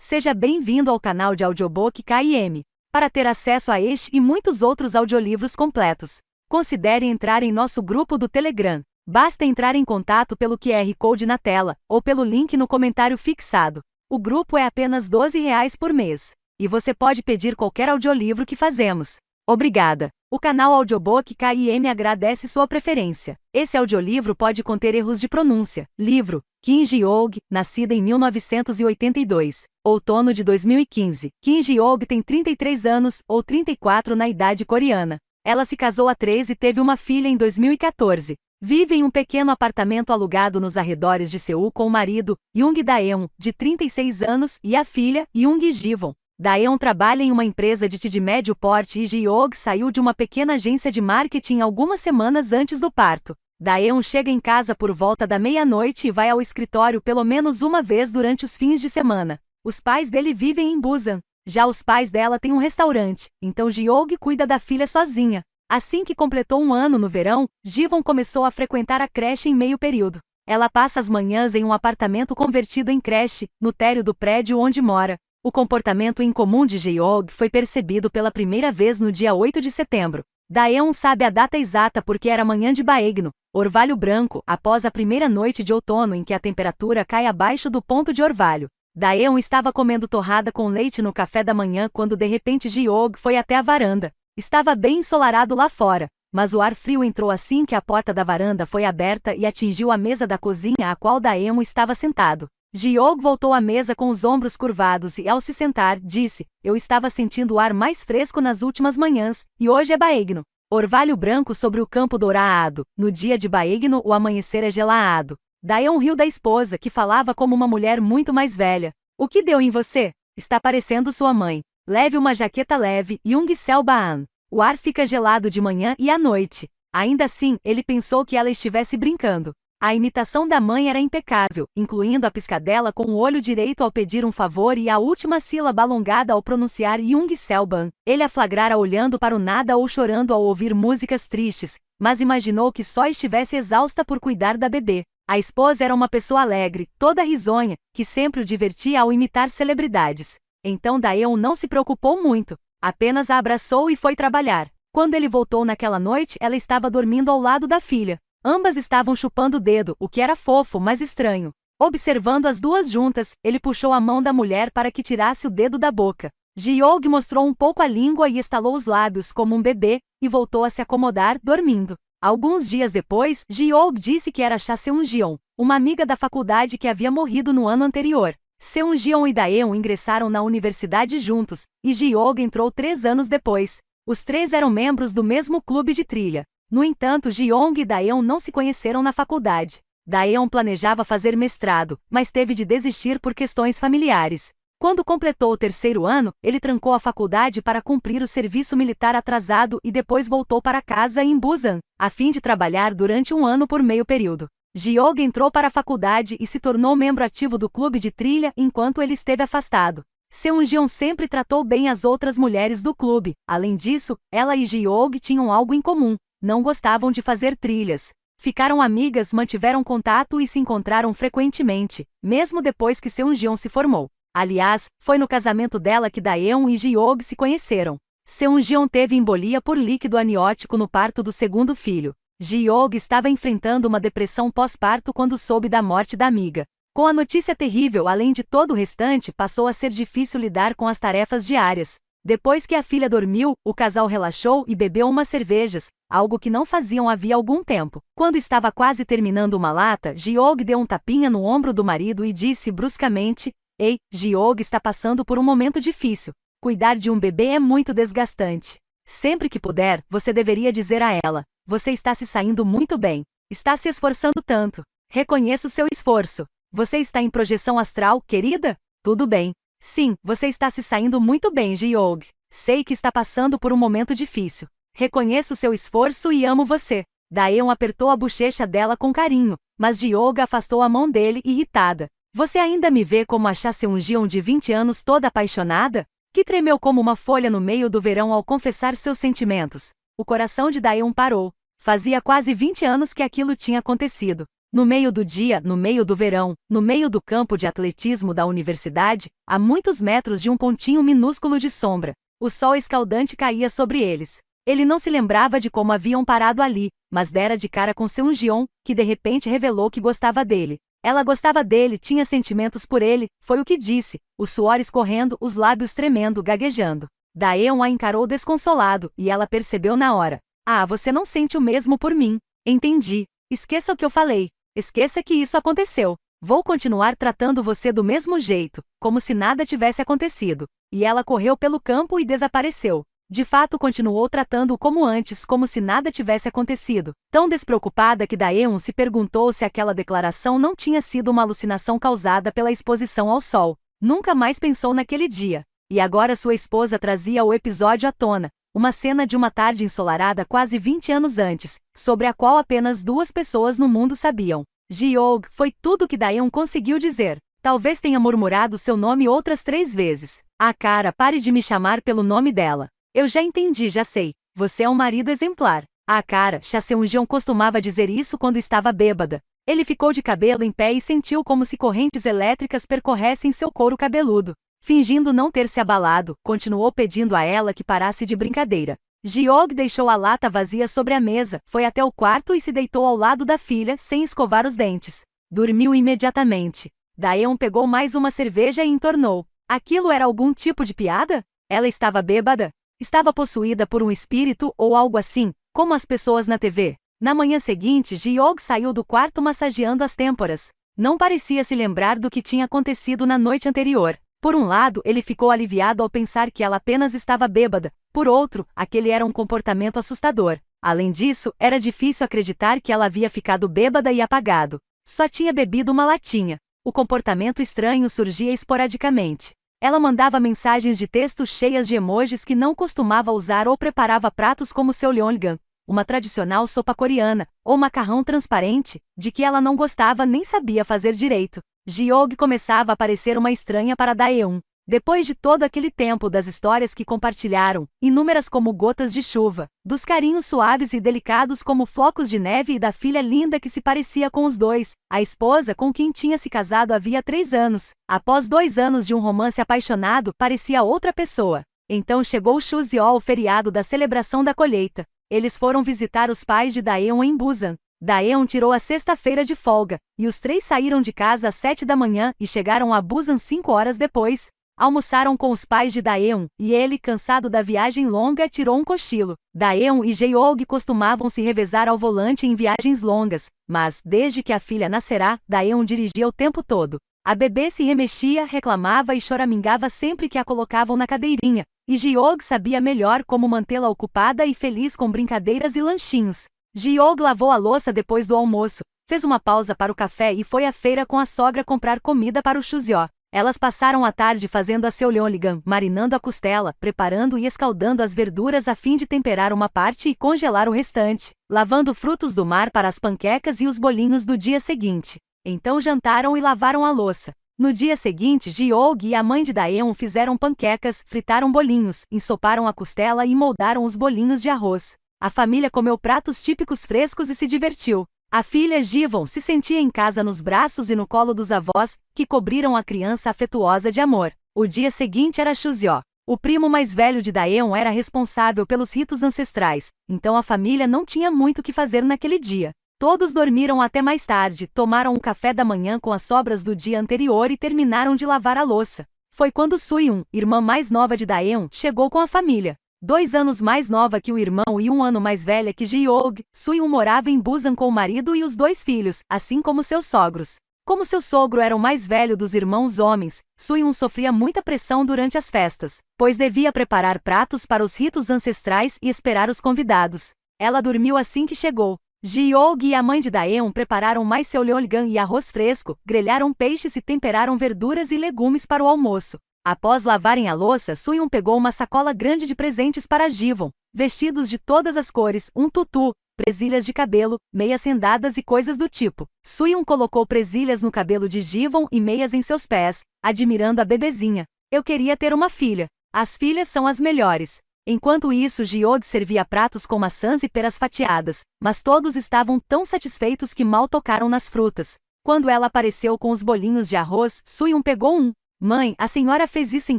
Seja bem-vindo ao canal de audiobook KM. Para ter acesso a este e muitos outros audiolivros completos, considere entrar em nosso grupo do Telegram. Basta entrar em contato pelo QR Code na tela, ou pelo link no comentário fixado. O grupo é apenas R$ 12 por mês. E você pode pedir qualquer audiolivro que fazemos. Obrigada! O canal Audiobook KM agradece sua preferência. Esse audiolivro pode conter erros de pronúncia. Livro: Kim Ji-young, nascida em 1982. Outono de 2015. Kim Ji-young tem 33 anos, ou 34 na idade coreana. Ela se casou há 13 e teve uma filha em 2014. Vive em um pequeno apartamento alugado nos arredores de Seul com o marido, Young Daeun, de 36 anos, e a filha, Young Ji-won. Daeun trabalha em uma empresa de médio porte e Ji-young saiu de uma pequena agência de marketing algumas semanas antes do parto. Daeun chega em casa por volta da meia-noite e vai ao escritório pelo menos uma vez durante os fins de semana. Os pais dele vivem em Busan. Já os pais dela têm um restaurante, então Ji-young cuida da filha sozinha. Assim que completou um ano no verão, Ji-won começou a frequentar a creche em meio período. Ela passa as manhãs em um apartamento convertido em creche, no térreo do prédio onde mora. O comportamento incomum de Ji-young foi percebido pela primeira vez no dia 8 de setembro. Daeun sabe a data exata porque era manhã de Baegno, orvalho branco, após a primeira noite de outono em que a temperatura cai abaixo do ponto de orvalho. Daeun estava comendo torrada com leite no café da manhã quando de repente Ji-young foi até a varanda. Estava bem ensolarado lá fora, mas o ar frio entrou assim que a porta da varanda foi aberta e atingiu a mesa da cozinha a qual Daeun estava sentado. Ji-young voltou à mesa com os ombros curvados e, ao se sentar, disse: "Eu estava sentindo o ar mais fresco nas últimas manhãs, e hoje é Baegno. Orvalho branco sobre o campo dourado. No dia de Baegno, o amanhecer é gelado." Daeun riu da esposa, que falava como uma mulher muito mais velha. "O que deu em você? Está parecendo sua mãe. Leve uma jaqueta leve, Young Seo-baan. O ar fica gelado de manhã e à noite." Ainda assim, ele pensou que ela estivesse brincando. A imitação da mãe era impecável, incluindo a piscadela com o olho direito ao pedir um favor e a última sílaba alongada ao pronunciar Young Seo-baan. Ele a flagrara olhando para o nada ou chorando ao ouvir músicas tristes, mas imaginou que só estivesse exausta por cuidar da bebê. A esposa era uma pessoa alegre, toda risonha, que sempre o divertia ao imitar celebridades. Então Daeun não se preocupou muito, apenas a abraçou e foi trabalhar. Quando ele voltou naquela noite, ela estava dormindo ao lado da filha. Ambas estavam chupando o dedo, o que era fofo, mas estranho. Observando as duas juntas, ele puxou a mão da mulher para que tirasse o dedo da boca. Ji-young mostrou um pouco a língua e estalou os lábios como um bebê, e voltou a se acomodar, dormindo. Alguns dias depois, Ji-young disse que era Cha Seung-jeon, uma amiga da faculdade que havia morrido no ano anterior. Seung-jeon e Daeun ingressaram na universidade juntos, e Ji-young entrou 3 anos depois. Os três eram membros do mesmo clube de trilha. No entanto, Ji-young e Daeun não se conheceram na faculdade. Daeun planejava fazer mestrado, mas teve de desistir por questões familiares. Quando completou o 3º ano, ele trancou a faculdade para cumprir o serviço militar atrasado e depois voltou para casa em Busan, a fim de trabalhar durante um ano por meio período. Ji-young entrou para a faculdade e se tornou membro ativo do clube de trilha enquanto ele esteve afastado. Seung-jeon sempre tratou bem as outras mulheres do clube. Além disso, ela e Ji-young tinham algo em comum: não gostavam de fazer trilhas. Ficaram amigas, mantiveram contato e se encontraram frequentemente, mesmo depois que Seung-jeon se formou. Aliás, foi no casamento dela que Daeun e Ji-young se conheceram. Seung-jeon teve embolia por líquido amniótico no parto do 2º filho. Ji-young estava enfrentando uma depressão pós-parto quando soube da morte da amiga. Com a notícia terrível, além de todo o restante, passou a ser difícil lidar com as tarefas diárias. Depois que a filha dormiu, o casal relaxou e bebeu umas cervejas, algo que não faziam havia algum tempo. Quando estava quase terminando uma lata, Ji-young deu um tapinha no ombro do marido e disse bruscamente: "Ei, Ji-young está passando por um momento difícil. Cuidar de um bebê é muito desgastante. Sempre que puder, você deveria dizer a ela: você está se saindo muito bem. Está se esforçando tanto. Reconheça o seu esforço. Você está em projeção astral, querida? Tudo bem. Sim, você está se saindo muito bem, Ji-young. Sei que está passando por um momento difícil. Reconheço o seu esforço e amo você." Daeun apertou a bochecha dela com carinho, mas Ji-young afastou a mão dele, irritada. "Você ainda me vê como a Cha Seung-jeon de 20 anos toda apaixonada?" Que tremeu como uma folha no meio do verão ao confessar seus sentimentos. O coração de Daeun parou. Fazia quase 20 anos que aquilo tinha acontecido. No meio do dia, no meio do verão, no meio do campo de atletismo da universidade, a muitos metros de um pontinho minúsculo de sombra, o sol escaldante caía sobre eles. Ele não se lembrava de como haviam parado ali, mas dera de cara com Seung-jeon, que de repente revelou que gostava dele. Ela gostava dele, tinha sentimentos por ele, foi o que disse, o suor escorrendo, os lábios tremendo, gaguejando. Daeon a encarou desconsolado, e ela percebeu na hora. Ah, você não sente o mesmo por mim. Entendi. Esqueça o que eu falei. Esqueça que isso aconteceu. Vou continuar tratando você do mesmo jeito, como se nada tivesse acontecido. E ela correu pelo campo e desapareceu. De fato, continuou tratando-o como antes, como se nada tivesse acontecido. Tão despreocupada que Daeon se perguntou se aquela declaração não tinha sido uma alucinação causada pela exposição ao sol. Nunca mais pensou naquele dia. E agora sua esposa trazia o episódio à tona. Uma cena de uma tarde ensolarada quase 20 anos antes, sobre a qual apenas 2 pessoas no mundo sabiam. Ji-young, foi tudo que Daeon conseguiu dizer. Talvez tenha murmurado seu nome outras 3 vezes. Ah, cara, pare de me chamar pelo nome dela. Eu já entendi, já sei. Você é um marido exemplar. Ah, cara, Cha Seung-jeon costumava dizer isso quando estava bêbada. Ele ficou de cabelo em pé e sentiu como se correntes elétricas percorressem seu couro cabeludo. Fingindo não ter se abalado, continuou pedindo a ela que parasse de brincadeira. Ji-young deixou a lata vazia sobre a mesa, foi até o quarto e se deitou ao lado da filha, sem escovar os dentes. Dormiu imediatamente. Daeon pegou mais uma cerveja e entornou. Aquilo era algum tipo de piada? Ela estava bêbada? Estava possuída por um espírito ou algo assim, como as pessoas na TV. Na manhã seguinte, Ji-young saiu do quarto massageando as têmporas. Não parecia se lembrar do que tinha acontecido na noite anterior. Por um lado, ele ficou aliviado ao pensar que ela apenas estava bêbada. Por outro, aquele era um comportamento assustador. Além disso, era difícil acreditar que ela havia ficado bêbada e apagado. Só tinha bebido uma latinha. O comportamento estranho surgia esporadicamente. Ela mandava mensagens de texto cheias de emojis que não costumava usar ou preparava pratos como seolleongan, uma tradicional sopa coreana, ou macarrão transparente, de que ela não gostava nem sabia fazer direito. Ji-young começava a parecer uma estranha para Daeon. Depois de todo aquele tempo das histórias que compartilharam, inúmeras como gotas de chuva, dos carinhos suaves e delicados como flocos de neve e da filha linda que se parecia com os dois, a esposa com quem tinha se casado havia 3 anos, após 2 anos de um romance apaixonado, parecia outra pessoa. Então chegou o Chuseok, o feriado da celebração da colheita. Eles foram visitar os pais de Daeon em Busan. Daeon tirou a sexta-feira de folga, e os 3 saíram de casa às 7 da manhã e chegaram a Busan 5 horas depois. Almoçaram com os pais de Daeon, e ele, cansado da viagem longa, tirou um cochilo. Daeon e Ji-young costumavam se revezar ao volante em viagens longas, mas, desde que a filha nascerá, Daeon dirigia o tempo todo. A bebê se remexia, reclamava e choramingava sempre que a colocavam na cadeirinha, e Ji-young sabia melhor como mantê-la ocupada e feliz com brincadeiras e lanchinhos. Ji-young lavou a louça depois do almoço, fez uma pausa para o café e foi à feira com a sogra comprar comida para o Chuseok. Elas passaram a tarde fazendo a seolleongan, marinando a costela, preparando e escaldando as verduras a fim de temperar uma parte e congelar o restante, lavando frutos do mar para as panquecas e os bolinhos do dia seguinte. Então jantaram e lavaram a louça. No dia seguinte, Ji-young e a mãe de Daeon fizeram panquecas, fritaram bolinhos, ensoparam a costela e moldaram os bolinhos de arroz. A família comeu pratos típicos frescos e se divertiu. A filha Ji-won se sentia em casa nos braços e no colo dos avós, que cobriram a criança afetuosa de amor. O dia seguinte era Chuseok. O primo mais velho de Daeon era responsável pelos ritos ancestrais, então a família não tinha muito o que fazer naquele dia. Todos dormiram até mais tarde, tomaram um café da manhã com as sobras do dia anterior e terminaram de lavar a louça. Foi quando Soo-yoon, irmã mais nova de Daeon, chegou com a família. 2 anos mais nova que o irmão e 1 ano mais velha que Ji-young, Soo-yoon morava em Busan com o marido e os 2 filhos, assim como seus sogros. Como seu sogro era o mais velho dos irmãos homens, Soo-yoon sofria muita pressão durante as festas, pois devia preparar pratos para os ritos ancestrais e esperar os convidados. Ela dormiu assim que chegou. Ji-young e a mãe de Daeon prepararam mais seolleongan e arroz fresco, grelharam peixes e temperaram verduras e legumes para o almoço. Após lavarem a louça, Soo-yoon pegou uma sacola grande de presentes para Ji-won, vestidos de todas as cores, um tutu, presilhas de cabelo, meias rendadas e coisas do tipo. Soo-yoon colocou presilhas no cabelo de Ji-won e meias em seus pés, admirando a bebezinha. Eu queria ter uma filha. As filhas são as melhores. Enquanto isso, Ji-og servia pratos com maçãs e peras fatiadas, mas todos estavam tão satisfeitos que mal tocaram nas frutas. Quando ela apareceu com os bolinhos de arroz, Soo-yoon pegou um. Mãe, a senhora fez isso em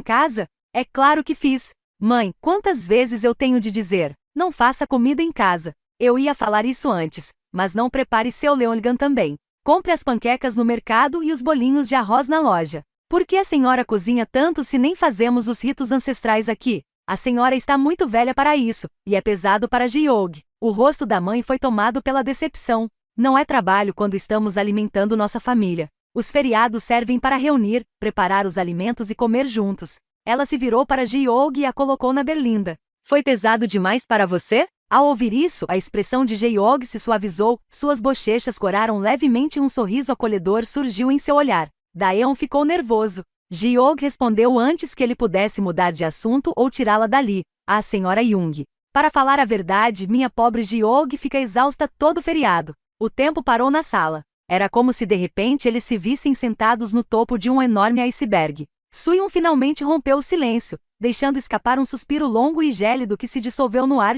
casa? É claro que fiz. Mãe, quantas vezes eu tenho de dizer, não faça comida em casa. Eu ia falar isso antes, mas não prepare seu Leongan também. Compre as panquecas no mercado e os bolinhos de arroz na loja. Por que a senhora cozinha tanto se nem fazemos os ritos ancestrais aqui? A senhora está muito velha para isso, e é pesado para Ji-og. O rosto da mãe foi tomado pela decepção. Não é trabalho quando estamos alimentando nossa família. Os feriados servem para reunir, preparar os alimentos e comer juntos. Ela se virou para Ji-og e a colocou na berlinda. Foi pesado demais para você? Ao ouvir isso, a expressão de Ji-og se suavizou, suas bochechas coraram levemente e um sorriso acolhedor surgiu em seu olhar. Daeon ficou nervoso. Ji-og respondeu antes que ele pudesse mudar de assunto ou tirá-la dali. A senhora Jung. Para falar a verdade, minha pobre Ji-og fica exausta todo feriado. O tempo parou na sala. Era como se de repente eles se vissem sentados no topo de um enorme iceberg. Soo-yoon finalmente rompeu o silêncio, deixando escapar um suspiro longo e gélido que se dissolveu no ar.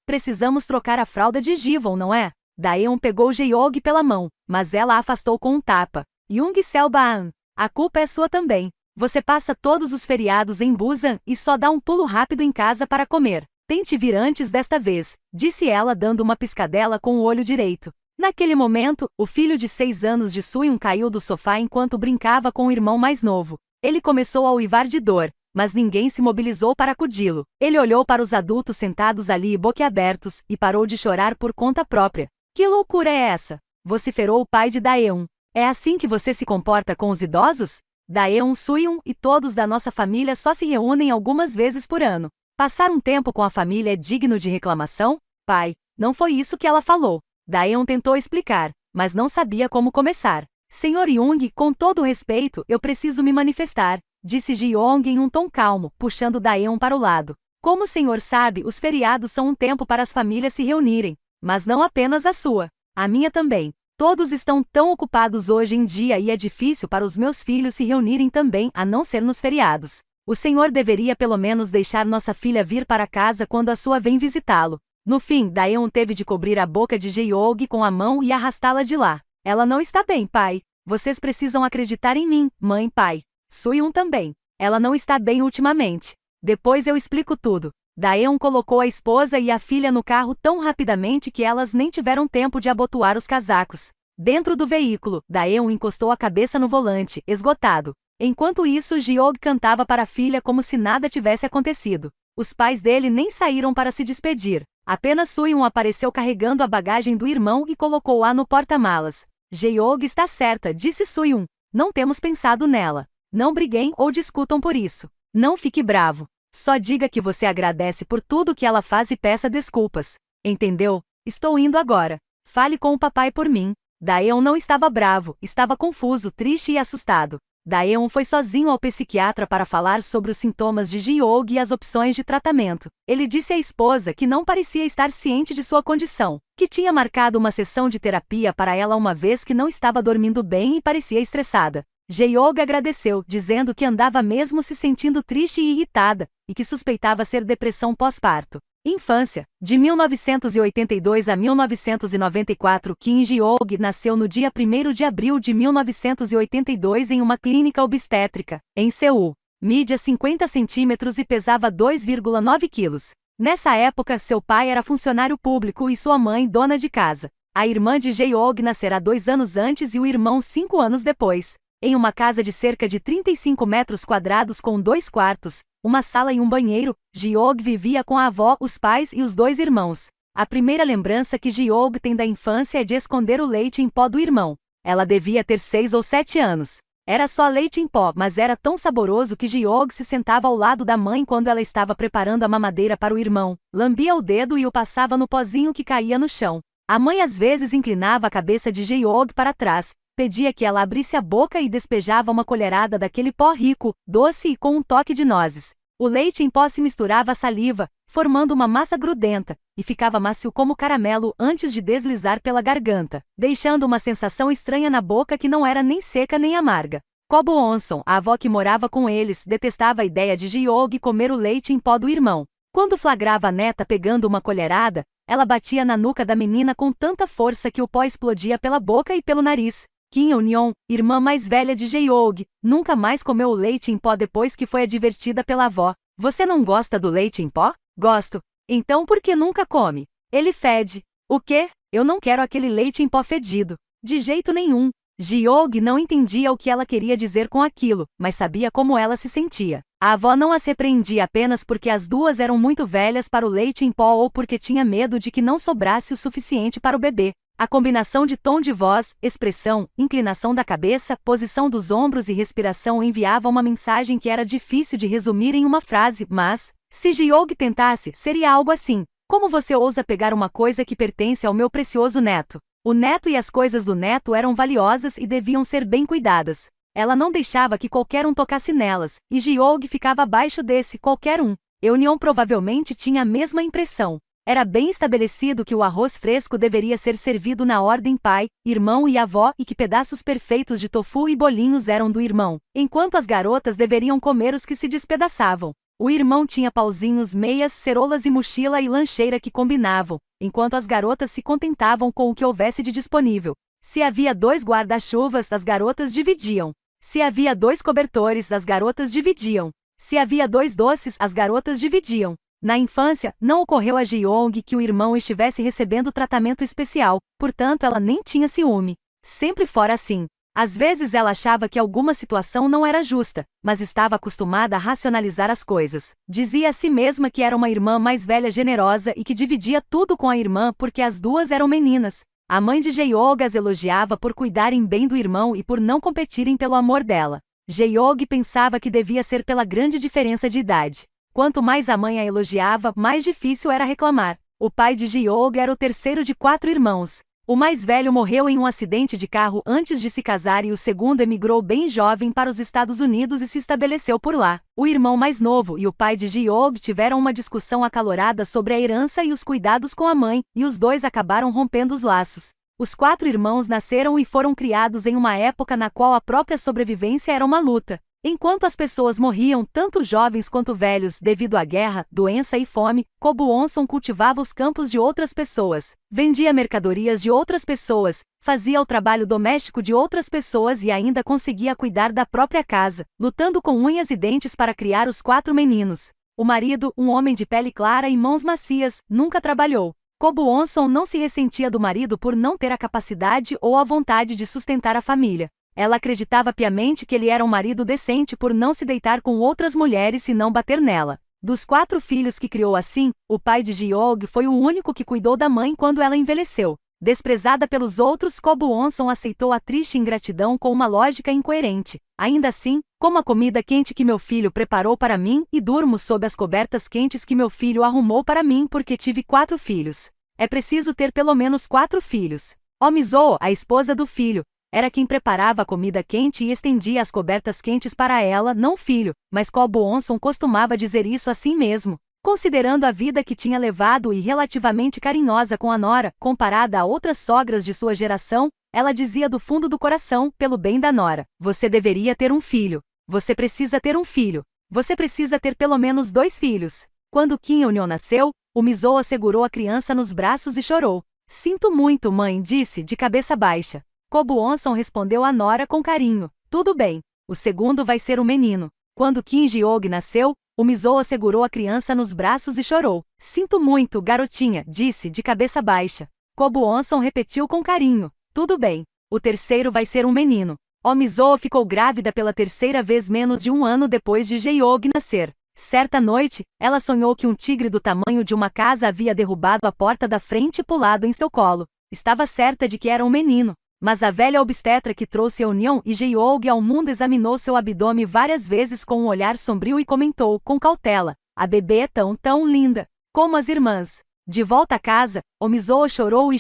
Precisamos trocar a fralda de Jivon, não é? Daeon pegou Ji-og pela mão, mas ela a afastou com um tapa. Jung Selbaan, a culpa é sua também. Você passa todos os feriados em Busan e só dá um pulo rápido em casa para comer. Tente vir antes desta vez, disse ela dando uma piscadela com o olho direito. Naquele momento, o filho de 6 anos de Soo-yoon caiu do sofá enquanto brincava com o irmão mais novo. Ele começou a uivar de dor, mas ninguém se mobilizou para acudi-lo. Ele olhou para os adultos sentados ali boquiabertos e parou de chorar por conta própria. Que loucura é essa? Vociferou o pai de Daeon. É assim que você se comporta com os idosos? Daeon, Soo-yoon e todos da nossa família só se reúnem algumas vezes por ano. Passar um tempo com a família é digno de reclamação? Pai, não foi isso que ela falou. Daeon tentou explicar, mas não sabia como começar. Senhor Jung, com todo o respeito, eu preciso me manifestar, disse Ji-ong em um tom calmo, puxando Daeon para o lado. Como o senhor sabe, os feriados são um tempo para as famílias se reunirem, mas não apenas a sua. A minha também. Todos estão tão ocupados hoje em dia e é difícil para os meus filhos se reunirem também, a não ser nos feriados. O senhor deveria pelo menos deixar nossa filha vir para casa quando a sua vem visitá-lo. No fim, Daeon teve de cobrir a boca de Ji-og com a mão e arrastá-la de lá. Ela não está bem, pai. Vocês precisam acreditar em mim, mãe e pai. Soo-yoon também. Ela não está bem ultimamente. Depois eu explico tudo. Daeon colocou a esposa e a filha no carro tão rapidamente que elas nem tiveram tempo de abotoar os casacos. Dentro do veículo, Daeon encostou a cabeça no volante, esgotado. Enquanto isso, Ji-og cantava para a filha como se nada tivesse acontecido. Os pais dele nem saíram para se despedir. Apenas Soo-yoon apareceu carregando a bagagem do irmão e colocou-a no porta-malas. Ji-og está certa, disse Soo-yoon. Não temos pensado nela. Não briguem ou discutam por isso. Não fique bravo. Só diga que você agradece por tudo que ela faz e peça desculpas. Entendeu? Estou indo agora. Fale com o papai por mim. Daeon não estava bravo, estava confuso, triste e assustado. Daeon foi sozinho ao psiquiatra para falar sobre os sintomas de Ji-og e as opções de tratamento. Ele disse à esposa que não parecia estar ciente de sua condição, que tinha marcado uma sessão de terapia para ela uma vez que não estava dormindo bem e parecia estressada. Ji-og agradeceu, dizendo que andava mesmo se sentindo triste e irritada, e que suspeitava ser depressão pós-parto. Infância. De 1982 a 1994, Kim Ji-og nasceu no dia 1º de abril de 1982 em uma clínica obstétrica, em Seul. Mídia 50 centímetros e pesava 2,9 quilos. Nessa época, seu pai era funcionário público e sua mãe dona de casa. A irmã de Ji-og nascerá 2 anos antes e o irmão 5 anos depois. Em uma casa de cerca de 35 metros quadrados com 2 quartos, uma sala e um banheiro, Ji-og vivia com a avó, os pais e os 2 irmãos. A primeira lembrança que Ji-og tem da infância é de esconder o leite em pó do irmão. Ela devia ter 6 ou 7 anos. Era só leite em pó, mas era tão saboroso que Ji-og se sentava ao lado da mãe quando ela estava preparando a mamadeira para o irmão, lambia o dedo e o passava no pozinho que caía no chão. A mãe às vezes inclinava a cabeça de Ji-og para trás, pedia que ela abrisse a boca e despejava uma colherada daquele pó rico, doce e com um toque de nozes. O leite em pó se misturava à saliva, formando uma massa grudenta, e ficava macio como caramelo antes de deslizar pela garganta, deixando uma sensação estranha na boca que não era nem seca nem amarga. Kobo Onson, a avó que morava com eles, detestava a ideia de Ji-og comer o leite em pó do irmão. Quando flagrava a neta pegando uma colherada, ela batia na nuca da menina com tanta força que o pó explodia pela boca e pelo nariz. Kim Eun-yeon, irmã mais velha de Jae-young, nunca mais comeu o leite em pó depois que foi advertida pela avó. Você não gosta do leite em pó? Gosto. Então por que nunca come? Ele fede. O quê? Eu não quero aquele leite em pó fedido. De jeito nenhum. Jae-young não entendia o que ela queria dizer com aquilo, mas sabia como ela se sentia. A avó não as repreendia apenas porque as duas eram muito velhas para o leite em pó ou porque tinha medo de que não sobrasse o suficiente para o bebê. A combinação de tom de voz, expressão, inclinação da cabeça, posição dos ombros e respiração enviava uma mensagem que era difícil de resumir em uma frase, mas, se Jae-young tentasse, seria algo assim: como você ousa pegar uma coisa que pertence ao meu precioso neto? O neto e as coisas do neto eram valiosas e deviam ser bem cuidadas. Ela não deixava que qualquer um tocasse nelas, e Jae-young ficava abaixo desse qualquer um. Eun-yeon provavelmente tinha a mesma impressão. Era bem estabelecido que o arroz fresco deveria ser servido na ordem pai, irmão e avó e que pedaços perfeitos de tofu e bolinhos eram do irmão, enquanto as garotas deveriam comer os que se despedaçavam. O irmão tinha pauzinhos, meias, cerolas e mochila e lancheira que combinavam, enquanto as garotas se contentavam com o que houvesse de disponível. Se havia 2 guarda-chuvas, as garotas dividiam. Se havia 2 cobertores, as garotas dividiam. Se havia 2 doces, as garotas dividiam. Na infância, não ocorreu a Jae-young que o irmão estivesse recebendo tratamento especial, portanto ela nem tinha ciúme. Sempre fora assim. Às vezes ela achava que alguma situação não era justa, mas estava acostumada a racionalizar as coisas. Dizia a si mesma que era uma irmã mais velha generosa e que dividia tudo com a irmã porque as duas eram meninas. A mãe de Jae-young as elogiava por cuidarem bem do irmão e por não competirem pelo amor dela. Jae-young pensava que devia ser pela grande diferença de idade. Quanto mais a mãe a elogiava, mais difícil era reclamar. O pai de Jae-young era o terceiro de 4 irmãos. O mais velho morreu em um acidente de carro antes de se casar e o segundo emigrou bem jovem para os Estados Unidos e se estabeleceu por lá. O irmão mais novo e o pai de Jae-young tiveram uma discussão acalorada sobre a herança e os cuidados com a mãe, e os dois acabaram rompendo os laços. Os 4 irmãos nasceram e foram criados em uma época na qual a própria sobrevivência era uma luta. Enquanto as pessoas morriam, tanto jovens quanto velhos, devido à guerra, doença e fome, Ko Bu-onson cultivava os campos de outras pessoas, vendia mercadorias de outras pessoas, fazia o trabalho doméstico de outras pessoas e ainda conseguia cuidar da própria casa, lutando com unhas e dentes para criar os 4 meninos. O marido, um homem de pele clara e mãos macias, nunca trabalhou. Ko Bu-onson não se ressentia do marido por não ter a capacidade ou a vontade de sustentar a família. Ela acreditava piamente que ele era um marido decente por não se deitar com outras mulheres e não bater nela. Dos 4 filhos que criou assim, o pai de Jae-young foi o único que cuidou da mãe quando ela envelheceu. Desprezada pelos outros, Ko Bu-onson aceitou a triste ingratidão com uma lógica incoerente. Ainda assim, como a comida quente que meu filho preparou para mim e durmo sob as cobertas quentes que meu filho arrumou para mim porque tive 4 filhos. É preciso ter pelo menos 4 filhos. Omizo, a esposa do filho, era quem preparava a comida quente e estendia as cobertas quentes para ela, não o filho, mas Ko Bu-onson costumava dizer isso a si mesmo. Considerando a vida que tinha levado e relativamente carinhosa com a nora, comparada a outras sogras de sua geração, ela dizia do fundo do coração, pelo bem da nora: você deveria ter um filho. Você precisa ter um filho. Você precisa ter pelo menos 2 filhos. Quando Kim Eun-yeon nasceu, o Mizo segurou a criança nos braços e chorou. Sinto muito, mãe, disse, de cabeça baixa. Ko Bu-onson respondeu à nora com carinho: tudo bem. O segundo vai ser um menino. Quando Kim Ji-young nasceu, o Mizo segurou a criança nos braços e chorou. Sinto muito, garotinha, disse, de cabeça baixa. Ko Bu-onson repetiu com carinho: tudo bem. O terceiro vai ser um menino. O Mizo ficou grávida pela 3ª vez menos de 1 ano depois de Jae-young nascer. Certa noite, ela sonhou que um tigre do tamanho de uma casa havia derrubado a porta da frente e pulado em seu colo. Estava certa de que era um menino. Mas a velha obstetra que trouxe Eun-yeon e Jae-young ao mundo examinou seu abdômen várias vezes com um olhar sombrio e comentou, com cautela: a bebê é tão linda, como as irmãs. De volta a casa, o Mizo chorou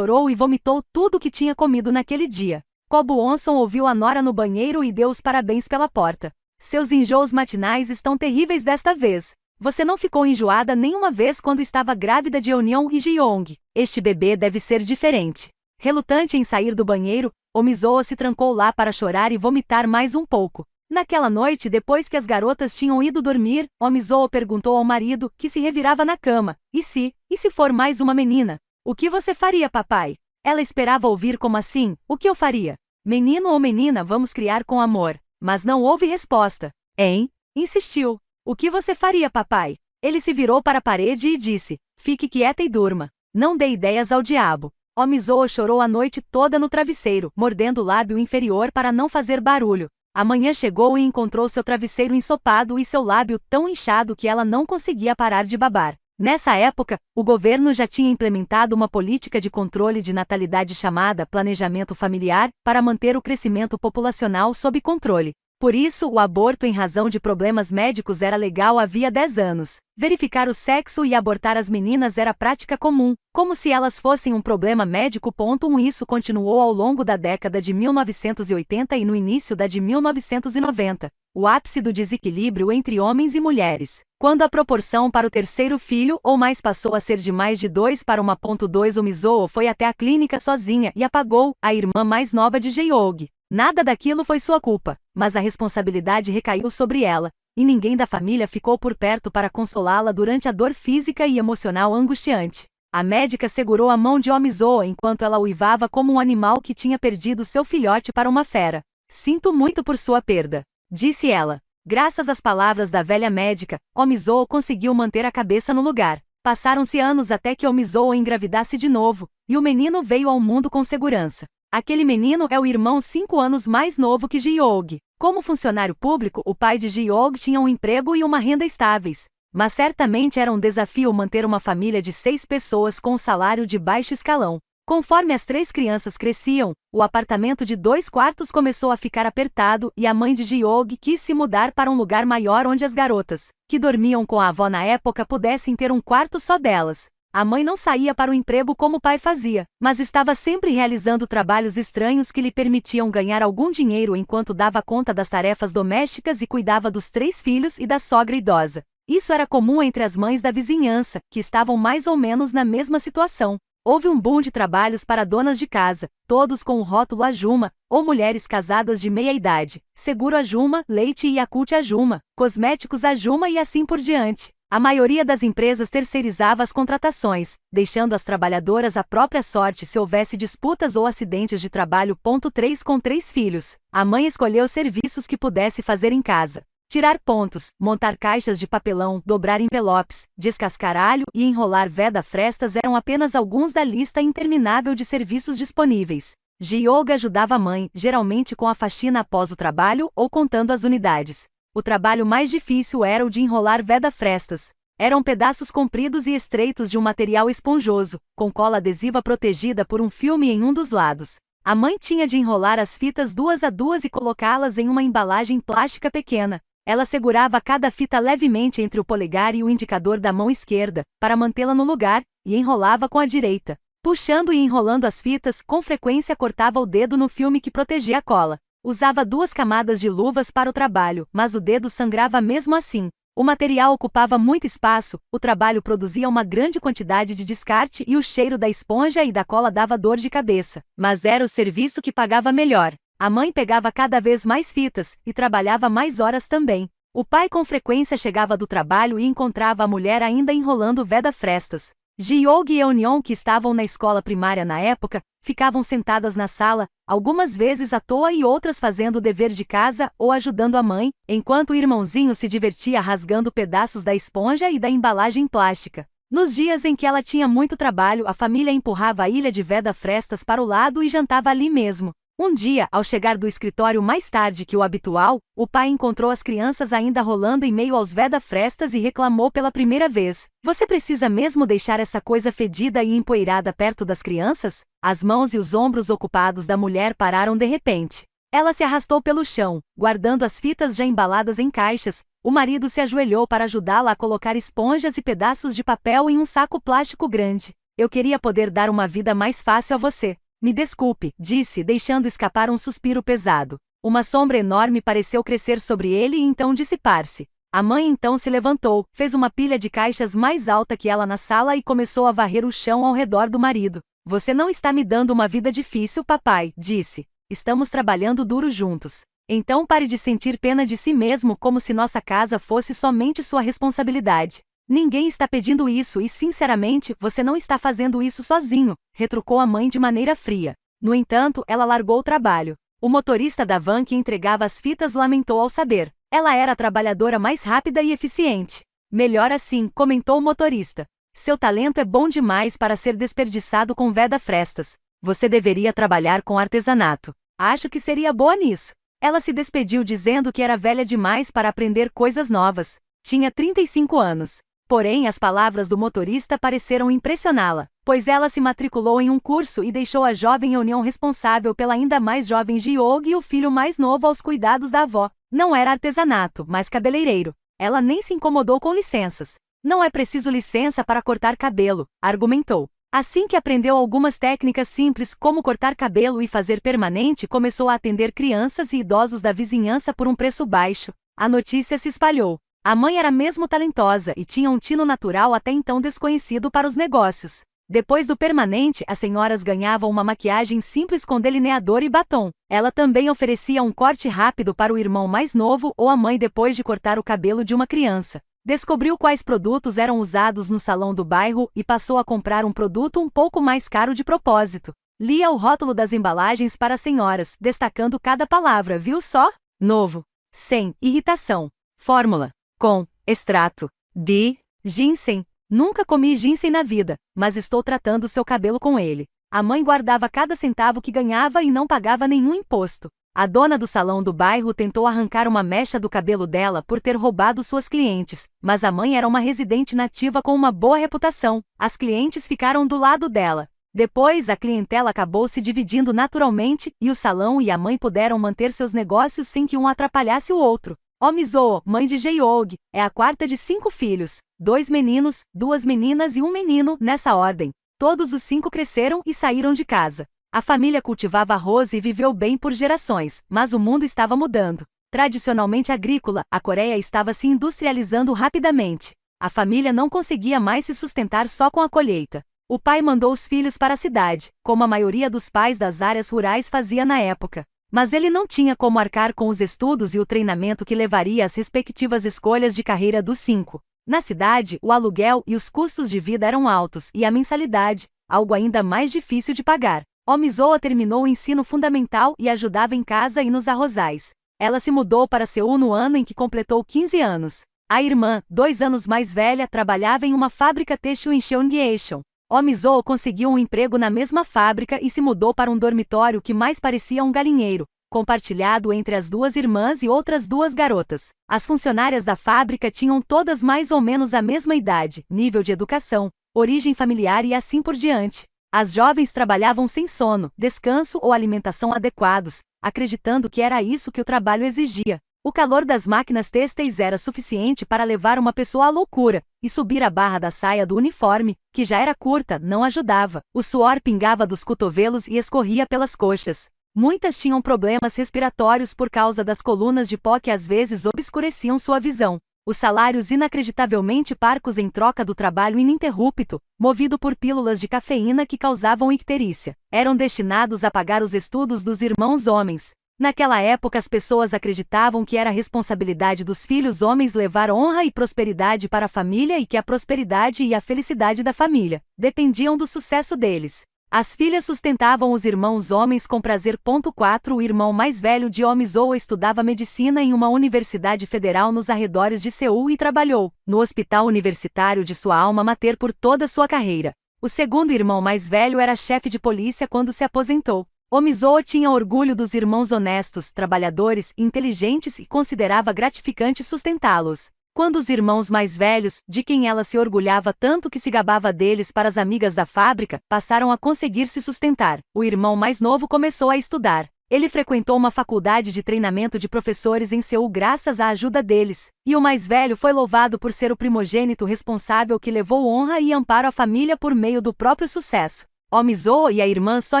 e vomitou tudo o que tinha comido naquele dia. Ko Bu-onson ouviu a nora no banheiro e deu os parabéns pela porta. Seus enjoos matinais estão terríveis desta vez. Você não ficou enjoada nenhuma vez quando estava grávida de Eun-yeon e Jae-young. Este bebê deve ser diferente. Relutante em sair do banheiro, o Mizo se trancou lá para chorar e vomitar mais um pouco. Naquela noite, depois que as garotas tinham ido dormir, Omizou perguntou ao marido, que se revirava na cama: E se for mais uma menina? O que você faria, papai? Ela esperava ouvir como assim: o que eu faria? Menino ou menina, vamos criar com amor. Mas não houve resposta. Hein? Insistiu. O que você faria, papai? Ele se virou para a parede e disse: Fique quieta e durma. Não dê ideias ao diabo. Omizou chorou a noite toda no travesseiro, mordendo o lábio inferior para não fazer barulho. A manhã chegou e encontrou seu travesseiro ensopado e seu lábio tão inchado que ela não conseguia parar de babar. Nessa época, o governo já tinha implementado uma política de controle de natalidade chamada planejamento familiar, para manter o crescimento populacional sob controle. Por isso, o aborto em razão de problemas médicos era legal havia 10 anos. Verificar o sexo e abortar as meninas era prática comum, como se elas fossem um problema médico. Isso continuou ao longo da década de 1980 e no início da de 1990, o ápice do desequilíbrio entre homens e mulheres, quando a proporção para o terceiro filho ou mais passou a ser de mais de 2 para 1,2. Omizou foi até a clínica sozinha e apagou a irmã mais nova de Jeong. Nada daquilo foi sua culpa, mas a responsabilidade recaiu sobre ela, e ninguém da família ficou por perto para consolá-la durante a dor física e emocional angustiante. A médica segurou a mão de Omizou enquanto ela uivava como um animal que tinha perdido seu filhote para uma fera. Sinto muito por sua perda, disse ela. Graças às palavras da velha médica, Omizou conseguiu manter a cabeça no lugar. Passaram-se anos até que Omizou engravidasse de novo, e o menino veio ao mundo com segurança. Aquele menino é o irmão 5 anos mais novo que Jeong. Como funcionário público, o pai de Jeong tinha um emprego e uma renda estáveis. Mas certamente era um desafio manter uma família de 6 pessoas com um salário de baixo escalão. Conforme as 3 crianças cresciam, o apartamento de 2 quartos começou a ficar apertado e a mãe de Jeong quis se mudar para um lugar maior onde as garotas, que dormiam com a avó na época, pudessem ter um quarto só delas. A mãe não saía para o emprego como o pai fazia, mas estava sempre realizando trabalhos estranhos que lhe permitiam ganhar algum dinheiro enquanto dava conta das tarefas domésticas e cuidava dos 3 filhos e da sogra idosa. Isso era comum entre as mães da vizinhança, que estavam mais ou menos na mesma situação. Houve um boom de trabalhos para donas de casa, todos com o rótulo Ajuma, ou mulheres casadas de meia idade, seguro Ajuma, leite e Yakult Ajuma, cosméticos Ajuma e assim por diante. A maioria das empresas terceirizava as contratações, deixando as trabalhadoras à própria sorte se houvesse disputas ou acidentes de trabalho. 3 Com 3 filhos, a mãe escolheu serviços que pudesse fazer em casa. Tirar pontos, montar caixas de papelão, dobrar envelopes, descascar alho e enrolar veda-frestas eram apenas alguns da lista interminável de serviços disponíveis. Jeong ajudava a mãe, geralmente com a faxina após o trabalho ou contando as unidades. O trabalho mais difícil era o de enrolar veda-frestas. Eram pedaços compridos e estreitos de um material esponjoso, com cola adesiva protegida por um filme em um dos lados. A mãe tinha de enrolar as fitas 2 a 2 e colocá-las em uma embalagem plástica pequena. Ela segurava cada fita levemente entre o polegar e o indicador da mão esquerda, para mantê-la no lugar, e enrolava com a direita. Puxando e enrolando as fitas, com frequência cortava o dedo no filme que protegia a cola. Usava 2 camadas de luvas para o trabalho, mas o dedo sangrava mesmo assim. O material ocupava muito espaço, o trabalho produzia uma grande quantidade de descarte e o cheiro da esponja e da cola dava dor de cabeça. Mas era o serviço que pagava melhor. A mãe pegava cada vez mais fitas, e trabalhava mais horas também. O pai com frequência chegava do trabalho e encontrava a mulher ainda enrolando veda-frestas. Jeong e Eunyeon, que estavam na escola primária na época, ficavam sentadas na sala, algumas vezes à toa e outras fazendo o dever de casa ou ajudando a mãe, enquanto o irmãozinho se divertia rasgando pedaços da esponja e da embalagem plástica. Nos dias em que ela tinha muito trabalho, a família empurrava a ilha de veda-frestas para o lado e jantava ali mesmo. Um dia, ao chegar do escritório mais tarde que o habitual, o pai encontrou as crianças ainda rolando em meio aos veda-frestas e reclamou pela primeira vez: "Você precisa mesmo deixar essa coisa fedida e empoeirada perto das crianças?" As mãos e os ombros ocupados da mulher pararam de repente. Ela se arrastou pelo chão, guardando as fitas já embaladas em caixas. O marido se ajoelhou para ajudá-la a colocar esponjas e pedaços de papel em um saco plástico grande. "Eu queria poder dar uma vida mais fácil a você. Me desculpe", disse, deixando escapar um suspiro pesado. Uma sombra enorme pareceu crescer sobre ele e então dissipar-se. A mãe então se levantou, fez uma pilha de caixas mais alta que ela na sala e começou a varrer o chão ao redor do marido. "Você não está me dando uma vida difícil, papai", disse. "Estamos trabalhando duro juntos. Então pare de sentir pena de si mesmo como se nossa casa fosse somente sua responsabilidade. Ninguém está pedindo isso e, sinceramente, você não está fazendo isso sozinho, retrucou a mãe de maneira fria. No entanto, ela largou o trabalho. O motorista da van que entregava as fitas lamentou ao saber. Ela era a trabalhadora mais rápida e eficiente. Melhor assim, comentou o motorista. Seu talento é bom demais para ser desperdiçado com veda frestas. Você deveria trabalhar com artesanato. Acho que seria boa nisso. Ela se despediu dizendo que era velha demais para aprender coisas novas. Tinha 35 anos. Porém, as palavras do motorista pareceram impressioná-la, pois ela se matriculou em um curso e deixou a jovem Eunion responsável pela ainda mais jovem Ji-young e o filho mais novo aos cuidados da avó. Não era artesanato, mas cabeleireiro. Ela nem se incomodou com licenças. Não é preciso licença para cortar cabelo, argumentou. Assim que aprendeu algumas técnicas simples como cortar cabelo e fazer permanente, começou a atender crianças e idosos da vizinhança por um preço baixo. A notícia se espalhou. A mãe era mesmo talentosa e tinha um tino natural até então desconhecido para os negócios. Depois do permanente, as senhoras ganhavam uma maquiagem simples com delineador e batom. Ela também oferecia um corte rápido para o irmão mais novo ou a mãe depois de cortar o cabelo de uma criança. Descobriu quais produtos eram usados no salão do bairro e passou a comprar um produto um pouco mais caro de propósito. Lia o rótulo das embalagens para as senhoras, destacando cada palavra, viu só? Novo. Sem irritação. Fórmula. Com extrato de ginseng. Nunca comi ginseng na vida, mas estou tratando seu cabelo com ele. A mãe guardava cada centavo que ganhava e não pagava nenhum imposto. A dona do salão do bairro tentou arrancar uma mecha do cabelo dela por ter roubado suas clientes, mas a mãe era uma residente nativa com uma boa reputação. As clientes ficaram do lado dela. Depois, a clientela acabou se dividindo naturalmente e o salão e a mãe puderam manter seus negócios sem que um atrapalhasse o outro. Omizo, mãe de Jae-young, é a quarta de 5 filhos, 2 meninos, 2 meninas e um menino, nessa ordem. Todos os 5 cresceram e saíram de casa. A família cultivava arroz e viveu bem por gerações, mas o mundo estava mudando. Tradicionalmente agrícola, a Coreia estava se industrializando rapidamente. A família não conseguia mais se sustentar só com a colheita. O pai mandou os filhos para a cidade, como a maioria dos pais das áreas rurais fazia na época. Mas ele não tinha como arcar com os estudos e o treinamento que levaria às respectivas escolhas de carreira dos 5. Na cidade, o aluguel e os custos de vida eram altos e a mensalidade, algo ainda mais difícil de pagar. Omizoa terminou o ensino fundamental e ajudava em casa e nos arrozais. Ela se mudou para Seul no ano em que completou 15 anos. A irmã, 2 anos mais velha, trabalhava em uma fábrica têxtil em Cheonggyecheon. Omizoa conseguiu um emprego na mesma fábrica e se mudou para um dormitório que mais parecia um galinheiro, compartilhado entre as 2 irmãs e outras 2 garotas. As funcionárias da fábrica tinham todas mais ou menos a mesma idade, nível de educação, origem familiar e assim por diante. As jovens trabalhavam sem sono, descanso ou alimentação adequados, acreditando que era isso que o trabalho exigia. O calor das máquinas têxteis era suficiente para levar uma pessoa à loucura, e subir a barra da saia do uniforme, que já era curta, não ajudava. O suor pingava dos cotovelos e escorria pelas coxas. Muitas tinham problemas respiratórios por causa das colunas de pó que às vezes obscureciam sua visão. Os salários inacreditavelmente parcos em troca do trabalho ininterrupto, movido por pílulas de cafeína que causavam icterícia, eram destinados a pagar os estudos dos irmãos homens. Naquela época as pessoas acreditavam que era responsabilidade dos filhos homens levar honra e prosperidade para a família e que a prosperidade e a felicidade da família dependiam do sucesso deles. As filhas sustentavam os irmãos homens com prazer. 4 O irmão mais velho de Omizoa estudava medicina em uma universidade federal nos arredores de Seul e trabalhou no hospital universitário de sua alma mater por toda sua carreira. O segundo irmão mais velho era chefe de polícia quando se aposentou. Omizoa tinha orgulho dos irmãos honestos, trabalhadores, inteligentes e considerava gratificante sustentá-los. Quando os irmãos mais velhos, de quem ela se orgulhava tanto que se gabava deles para as amigas da fábrica, passaram a conseguir se sustentar, o irmão mais novo começou a estudar. Ele frequentou uma faculdade de treinamento de professores em Seul graças à ajuda deles, e o mais velho foi louvado por ser o primogênito responsável que levou honra e amparo à família por meio do próprio sucesso. Omizoa e a irmã só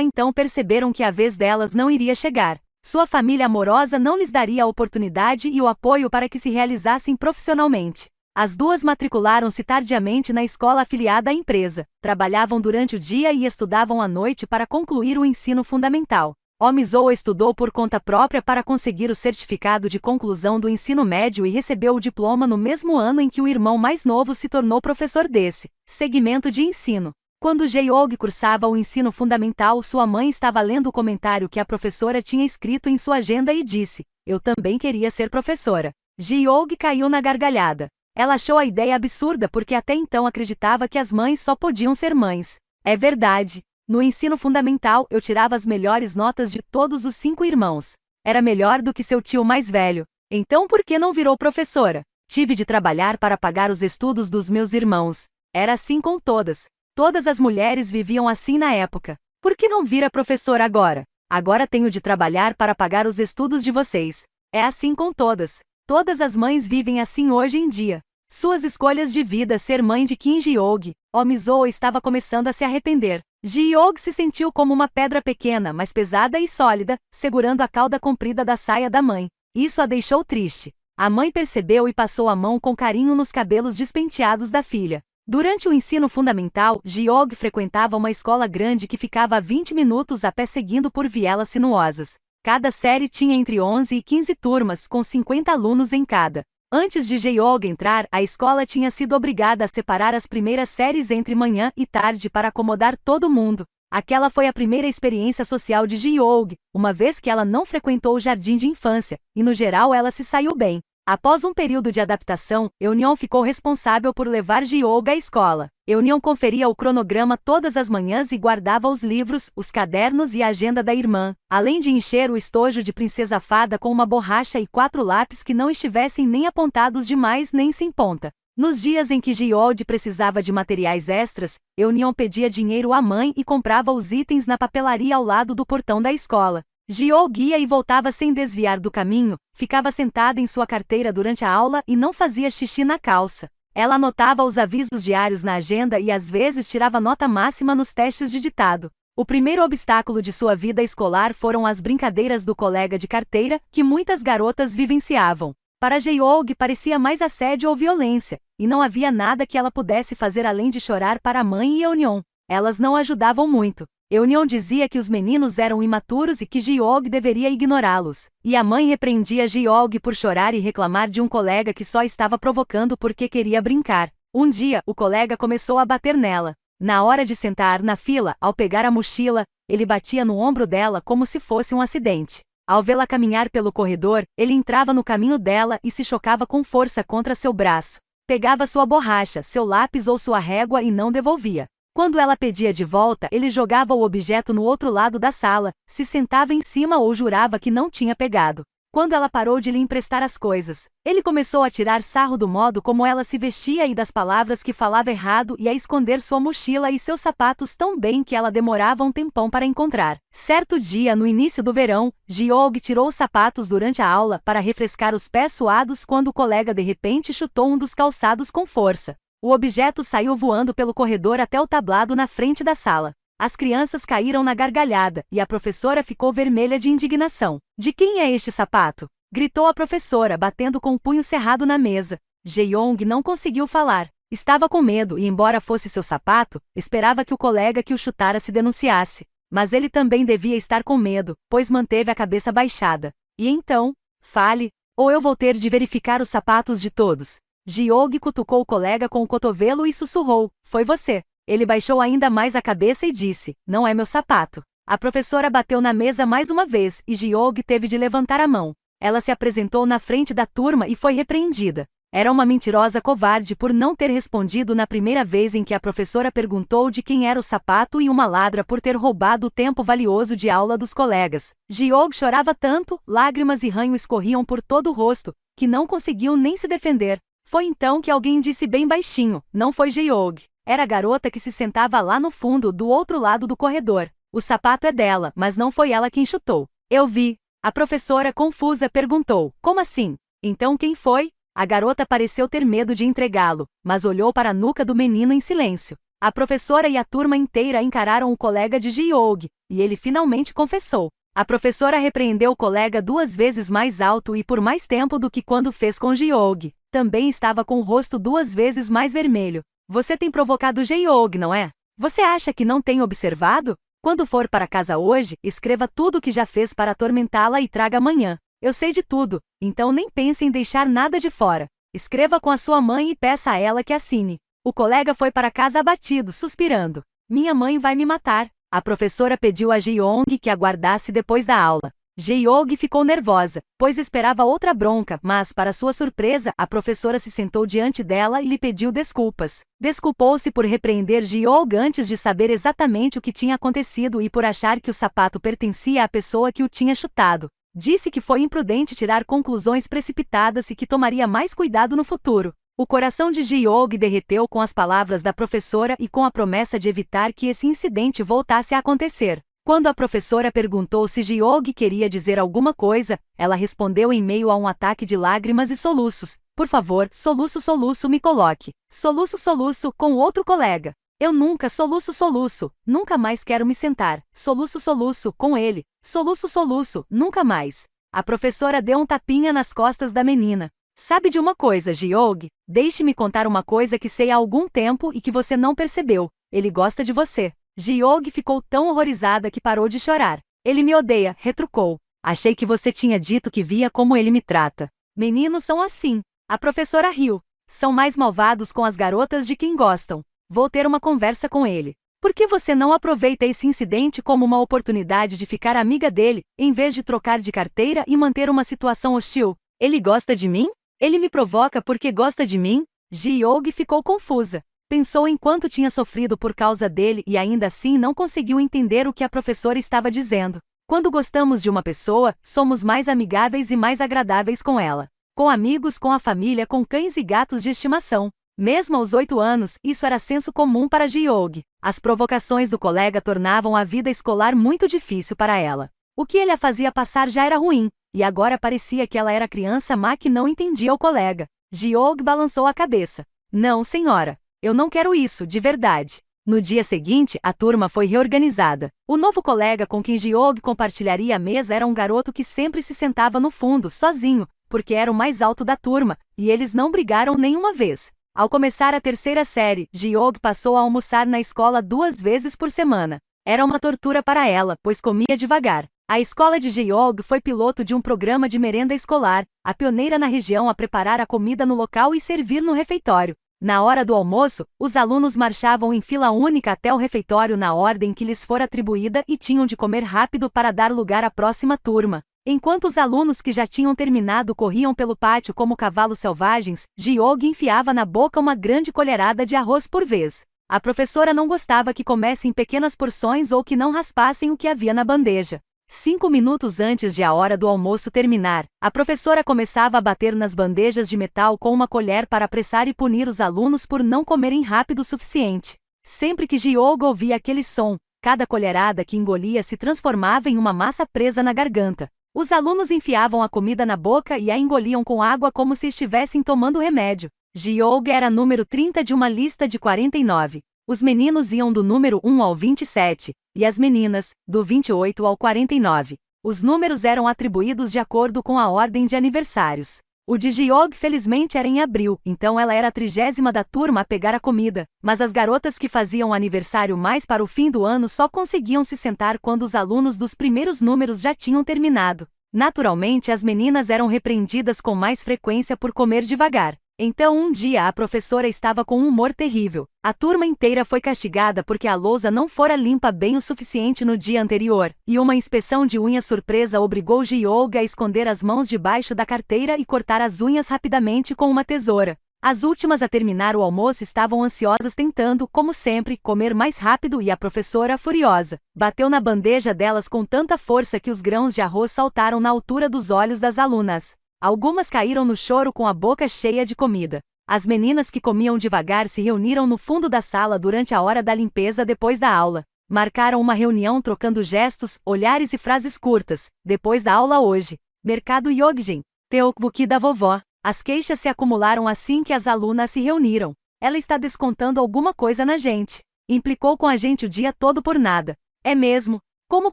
então perceberam que a vez delas não iria chegar. Sua família amorosa não lhes daria a oportunidade e o apoio para que se realizassem profissionalmente. As 2 matricularam-se tardiamente na escola afiliada à empresa, trabalhavam durante o dia e estudavam à noite para concluir o ensino fundamental. Omizoa estudou por conta própria para conseguir o certificado de conclusão do ensino médio e recebeu o diploma no mesmo ano em que o irmão mais novo se tornou professor desse segmento de ensino. Quando Jae-young cursava o ensino fundamental, sua mãe estava lendo o comentário que a professora tinha escrito em sua agenda e disse: "Eu também queria ser professora." Jae-young caiu na gargalhada. Ela achou a ideia absurda porque até então acreditava que as mães só podiam ser mães. É verdade. No ensino fundamental, eu tirava as melhores notas de todos os 5 irmãos. Era melhor do que seu tio mais velho. Então por que não virou professora? Tive de trabalhar para pagar os estudos dos meus irmãos. Era assim com todas. Todas as mulheres viviam assim na época. Por que não vira professora agora? Agora tenho de trabalhar para pagar os estudos de vocês. É assim com todas. Todas as mães vivem assim hoje em dia. Suas escolhas de vida. Ser mãe de Kim Ji-young. Omizoa estava começando a se arrepender. Ji-young se sentiu como uma pedra pequena, mas pesada e sólida, segurando a cauda comprida da saia da mãe. Isso a deixou triste. A mãe percebeu e passou a mão com carinho nos cabelos despenteados da filha. Durante o ensino fundamental, Ji-young frequentava uma escola grande que ficava a 20 minutos a pé seguindo por vielas sinuosas. Cada série tinha entre 11 e 15 turmas, com 50 alunos em cada. Antes de Jae-young entrar, a escola tinha sido obrigada a separar as primeiras séries entre manhã e tarde para acomodar todo mundo. Aquela foi a primeira experiência social de Jae-young, uma vez que ela não frequentou o jardim de infância, e no geral ela se saiu bem. Após um período de adaptação, Eunyeon ficou responsável por levar Jae-young à escola. Eunyeon conferia o cronograma todas as manhãs e guardava os livros, os cadernos e a agenda da irmã, além de encher o estojo de Princesa Fada com uma borracha e 4 lápis que não estivessem nem apontados demais nem sem ponta. Nos dias em que Jae-young precisava de materiais extras, Eunyeon pedia dinheiro à mãe e comprava os itens na papelaria ao lado do portão da escola. Jae-young ia e voltava sem desviar do caminho, ficava sentada em sua carteira durante a aula e não fazia xixi na calça. Ela anotava os avisos diários na agenda e às vezes tirava nota máxima nos testes de ditado. O primeiro obstáculo de sua vida escolar foram as brincadeiras do colega de carteira, que muitas garotas vivenciavam. Para Jae-young parecia mais assédio ou violência, e não havia nada que ela pudesse fazer além de chorar para a mãe e Eunyeon. Elas não ajudavam muito. Eunyeon dizia que os meninos eram imaturos e que Jae-young deveria ignorá-los. E a mãe repreendia Jae-young por chorar e reclamar de um colega que só estava provocando porque queria brincar. Um dia, o colega começou a bater nela. Na hora de sentar na fila, ao pegar a mochila, ele batia no ombro dela como se fosse um acidente. Ao vê-la caminhar pelo corredor, ele entrava no caminho dela e se chocava com força contra seu braço. Pegava sua borracha, seu lápis ou sua régua e não devolvia. Quando ela pedia de volta, ele jogava o objeto no outro lado da sala, se sentava em cima ou jurava que não tinha pegado. Quando ela parou de lhe emprestar as coisas, ele começou a tirar sarro do modo como ela se vestia e das palavras que falava errado e a esconder sua mochila e seus sapatos tão bem que ela demorava um tempão para encontrar. Certo dia, no início do verão, Jae-young tirou os sapatos durante a aula para refrescar os pés suados quando o colega de repente chutou um dos calçados com força. O objeto saiu voando pelo corredor até o tablado na frente da sala. As crianças caíram na gargalhada, e a professora ficou vermelha de indignação. "De quem é este sapato?" gritou a professora, batendo com o punho cerrado na mesa. Jae-young não conseguiu falar. Estava com medo e, embora fosse seu sapato, esperava que o colega que o chutara se denunciasse. Mas ele também devia estar com medo, pois manteve a cabeça baixada. "E então? Fale, ou eu vou ter de verificar os sapatos de todos." Jae-young cutucou o colega com o cotovelo e sussurrou: "Foi você." Ele baixou ainda mais a cabeça e disse: "Não é meu sapato." A professora bateu na mesa mais uma vez e Jae-young teve de levantar a mão. Ela se apresentou na frente da turma e foi repreendida. Era uma mentirosa covarde por não ter respondido na primeira vez em que a professora perguntou de quem era o sapato e uma ladra por ter roubado o tempo valioso de aula dos colegas. Jae-young chorava tanto, lágrimas e ranho escorriam por todo o rosto, que não conseguiu nem se defender. Foi então que alguém disse bem baixinho: "Não foi Jae-young. Era a garota que se sentava lá no fundo, do outro lado do corredor. O sapato é dela, mas não foi ela quem chutou." "Eu vi." A professora, confusa, perguntou: "Como assim? Então quem foi?" A garota pareceu ter medo de entregá-lo, mas olhou para a nuca do menino em silêncio. A professora e a turma inteira encararam o colega de Jae-young, e ele finalmente confessou. A professora repreendeu o colega 2 vezes mais alto e por mais tempo do que quando fez com Jae-young. Também estava com o rosto 2 vezes mais vermelho. "Você tem provocado Jae-young, não é? Você acha que não tem observado?" Quando for para casa hoje, escreva tudo o que já fez para atormentá-la e traga amanhã. Eu sei de tudo, então nem pense em deixar nada de fora. Escreva com a sua mãe e peça a ela que assine. O colega foi para casa abatido, suspirando. Minha mãe vai me matar. A professora pediu a Ji-young que aguardasse depois da aula. Ji-young ficou nervosa, pois esperava outra bronca, mas, para sua surpresa, a professora se sentou diante dela e lhe pediu desculpas. Desculpou-se por repreender Ji-young antes de saber exatamente o que tinha acontecido e por achar que o sapato pertencia à pessoa que o tinha chutado. Disse que foi imprudente tirar conclusões precipitadas e que tomaria mais cuidado no futuro. O coração de Ji-young derreteu com as palavras da professora e com a promessa de evitar que esse incidente voltasse a acontecer. Quando a professora perguntou se Ji-young queria dizer alguma coisa, ela respondeu em meio a um ataque de lágrimas e soluços. Por favor, soluço, soluço, me coloque. Soluço, soluço, com outro colega. Eu nunca, soluço, soluço, nunca mais quero me sentar. Soluço, soluço, com ele. Soluço, soluço, nunca mais. A professora deu um tapinha nas costas da menina. Sabe de uma coisa, Ji-young? Deixe-me contar uma coisa que sei há algum tempo e que você não percebeu. Ele gosta de você. Ji-young ficou tão horrorizada que parou de chorar. Ele me odeia, retrucou. Achei que você tinha dito que via como ele me trata. Meninos são assim. A professora riu. São mais malvados com as garotas de quem gostam. Vou ter uma conversa com ele. Por que você não aproveita esse incidente como uma oportunidade de ficar amiga dele, em vez de trocar de carteira e manter uma situação hostil? Ele gosta de mim? Ele me provoca porque gosta de mim? Ji-young ficou confusa. Pensou em quanto tinha sofrido por causa dele e ainda assim não conseguiu entender o que a professora estava dizendo. Quando gostamos de uma pessoa, somos mais amigáveis e mais agradáveis com ela. Com amigos, com a família, com cães e gatos de estimação. Mesmo aos 8 anos, isso era senso comum para Ji-young. As provocações do colega tornavam a vida escolar muito difícil para ela. O que ele a fazia passar já era ruim, e agora parecia que ela era criança má que não entendia o colega. Ji-young balançou a cabeça. Não, senhora. Eu não quero isso, de verdade. No dia seguinte, a turma foi reorganizada. O novo colega com quem Ji-young compartilharia a mesa era um garoto que sempre se sentava no fundo, sozinho, porque era o mais alto da turma, e eles não brigaram nenhuma vez. Ao começar a terceira série, Ji-young passou a almoçar na escola 2 vezes por semana. Era uma tortura para ela, pois comia devagar. A escola de Ji-young foi piloto de um programa de merenda escolar, a pioneira na região a preparar a comida no local e servir no refeitório. Na hora do almoço, os alunos marchavam em fila única até o refeitório na ordem que lhes fora atribuída e tinham de comer rápido para dar lugar à próxima turma. Enquanto os alunos que já tinham terminado corriam pelo pátio como cavalos selvagens, Ji-young enfiava na boca uma grande colherada de arroz por vez. A professora não gostava que comessem pequenas porções ou que não raspassem o que havia na bandeja. 5 minutos antes de a hora do almoço terminar, a professora começava a bater nas bandejas de metal com uma colher para apressar e punir os alunos por não comerem rápido o suficiente. Sempre que Ji-young ouvia aquele som, cada colherada que engolia se transformava em uma massa presa na garganta. Os alunos enfiavam a comida na boca e a engoliam com água como se estivessem tomando remédio. Ji-young era número 30 de uma lista de 49. Os meninos iam do número 1 ao 27, e as meninas, do 28 ao 49. Os números eram atribuídos de acordo com a ordem de aniversários. O de Ji-young felizmente era em abril, então ela era a 30ª da turma a pegar a comida, mas as garotas que faziam aniversário mais para o fim do ano só conseguiam se sentar quando os alunos dos primeiros números já tinham terminado. Naturalmente, as meninas eram repreendidas com mais frequência por comer devagar. Então um dia a professora estava com um humor terrível. A turma inteira foi castigada porque a lousa não fora limpa bem o suficiente no dia anterior, e uma inspeção de unhas surpresa obrigou Ji-young a esconder as mãos debaixo da carteira e cortar as unhas rapidamente com uma tesoura. As últimas a terminar o almoço estavam ansiosas tentando, como sempre, comer mais rápido e a professora, furiosa, bateu na bandeja delas com tanta força que os grãos de arroz saltaram na altura dos olhos das alunas. Algumas caíram no choro com a boca cheia de comida. As meninas que comiam devagar se reuniram no fundo da sala durante a hora da limpeza depois da aula. Marcaram uma reunião trocando gestos, olhares e frases curtas. Depois da aula hoje. Mercado Yogjen. Teokbukki da vovó. As queixas se acumularam assim que as alunas se reuniram. Ela está descontando alguma coisa na gente. Implicou com a gente o dia todo por nada. É mesmo? Como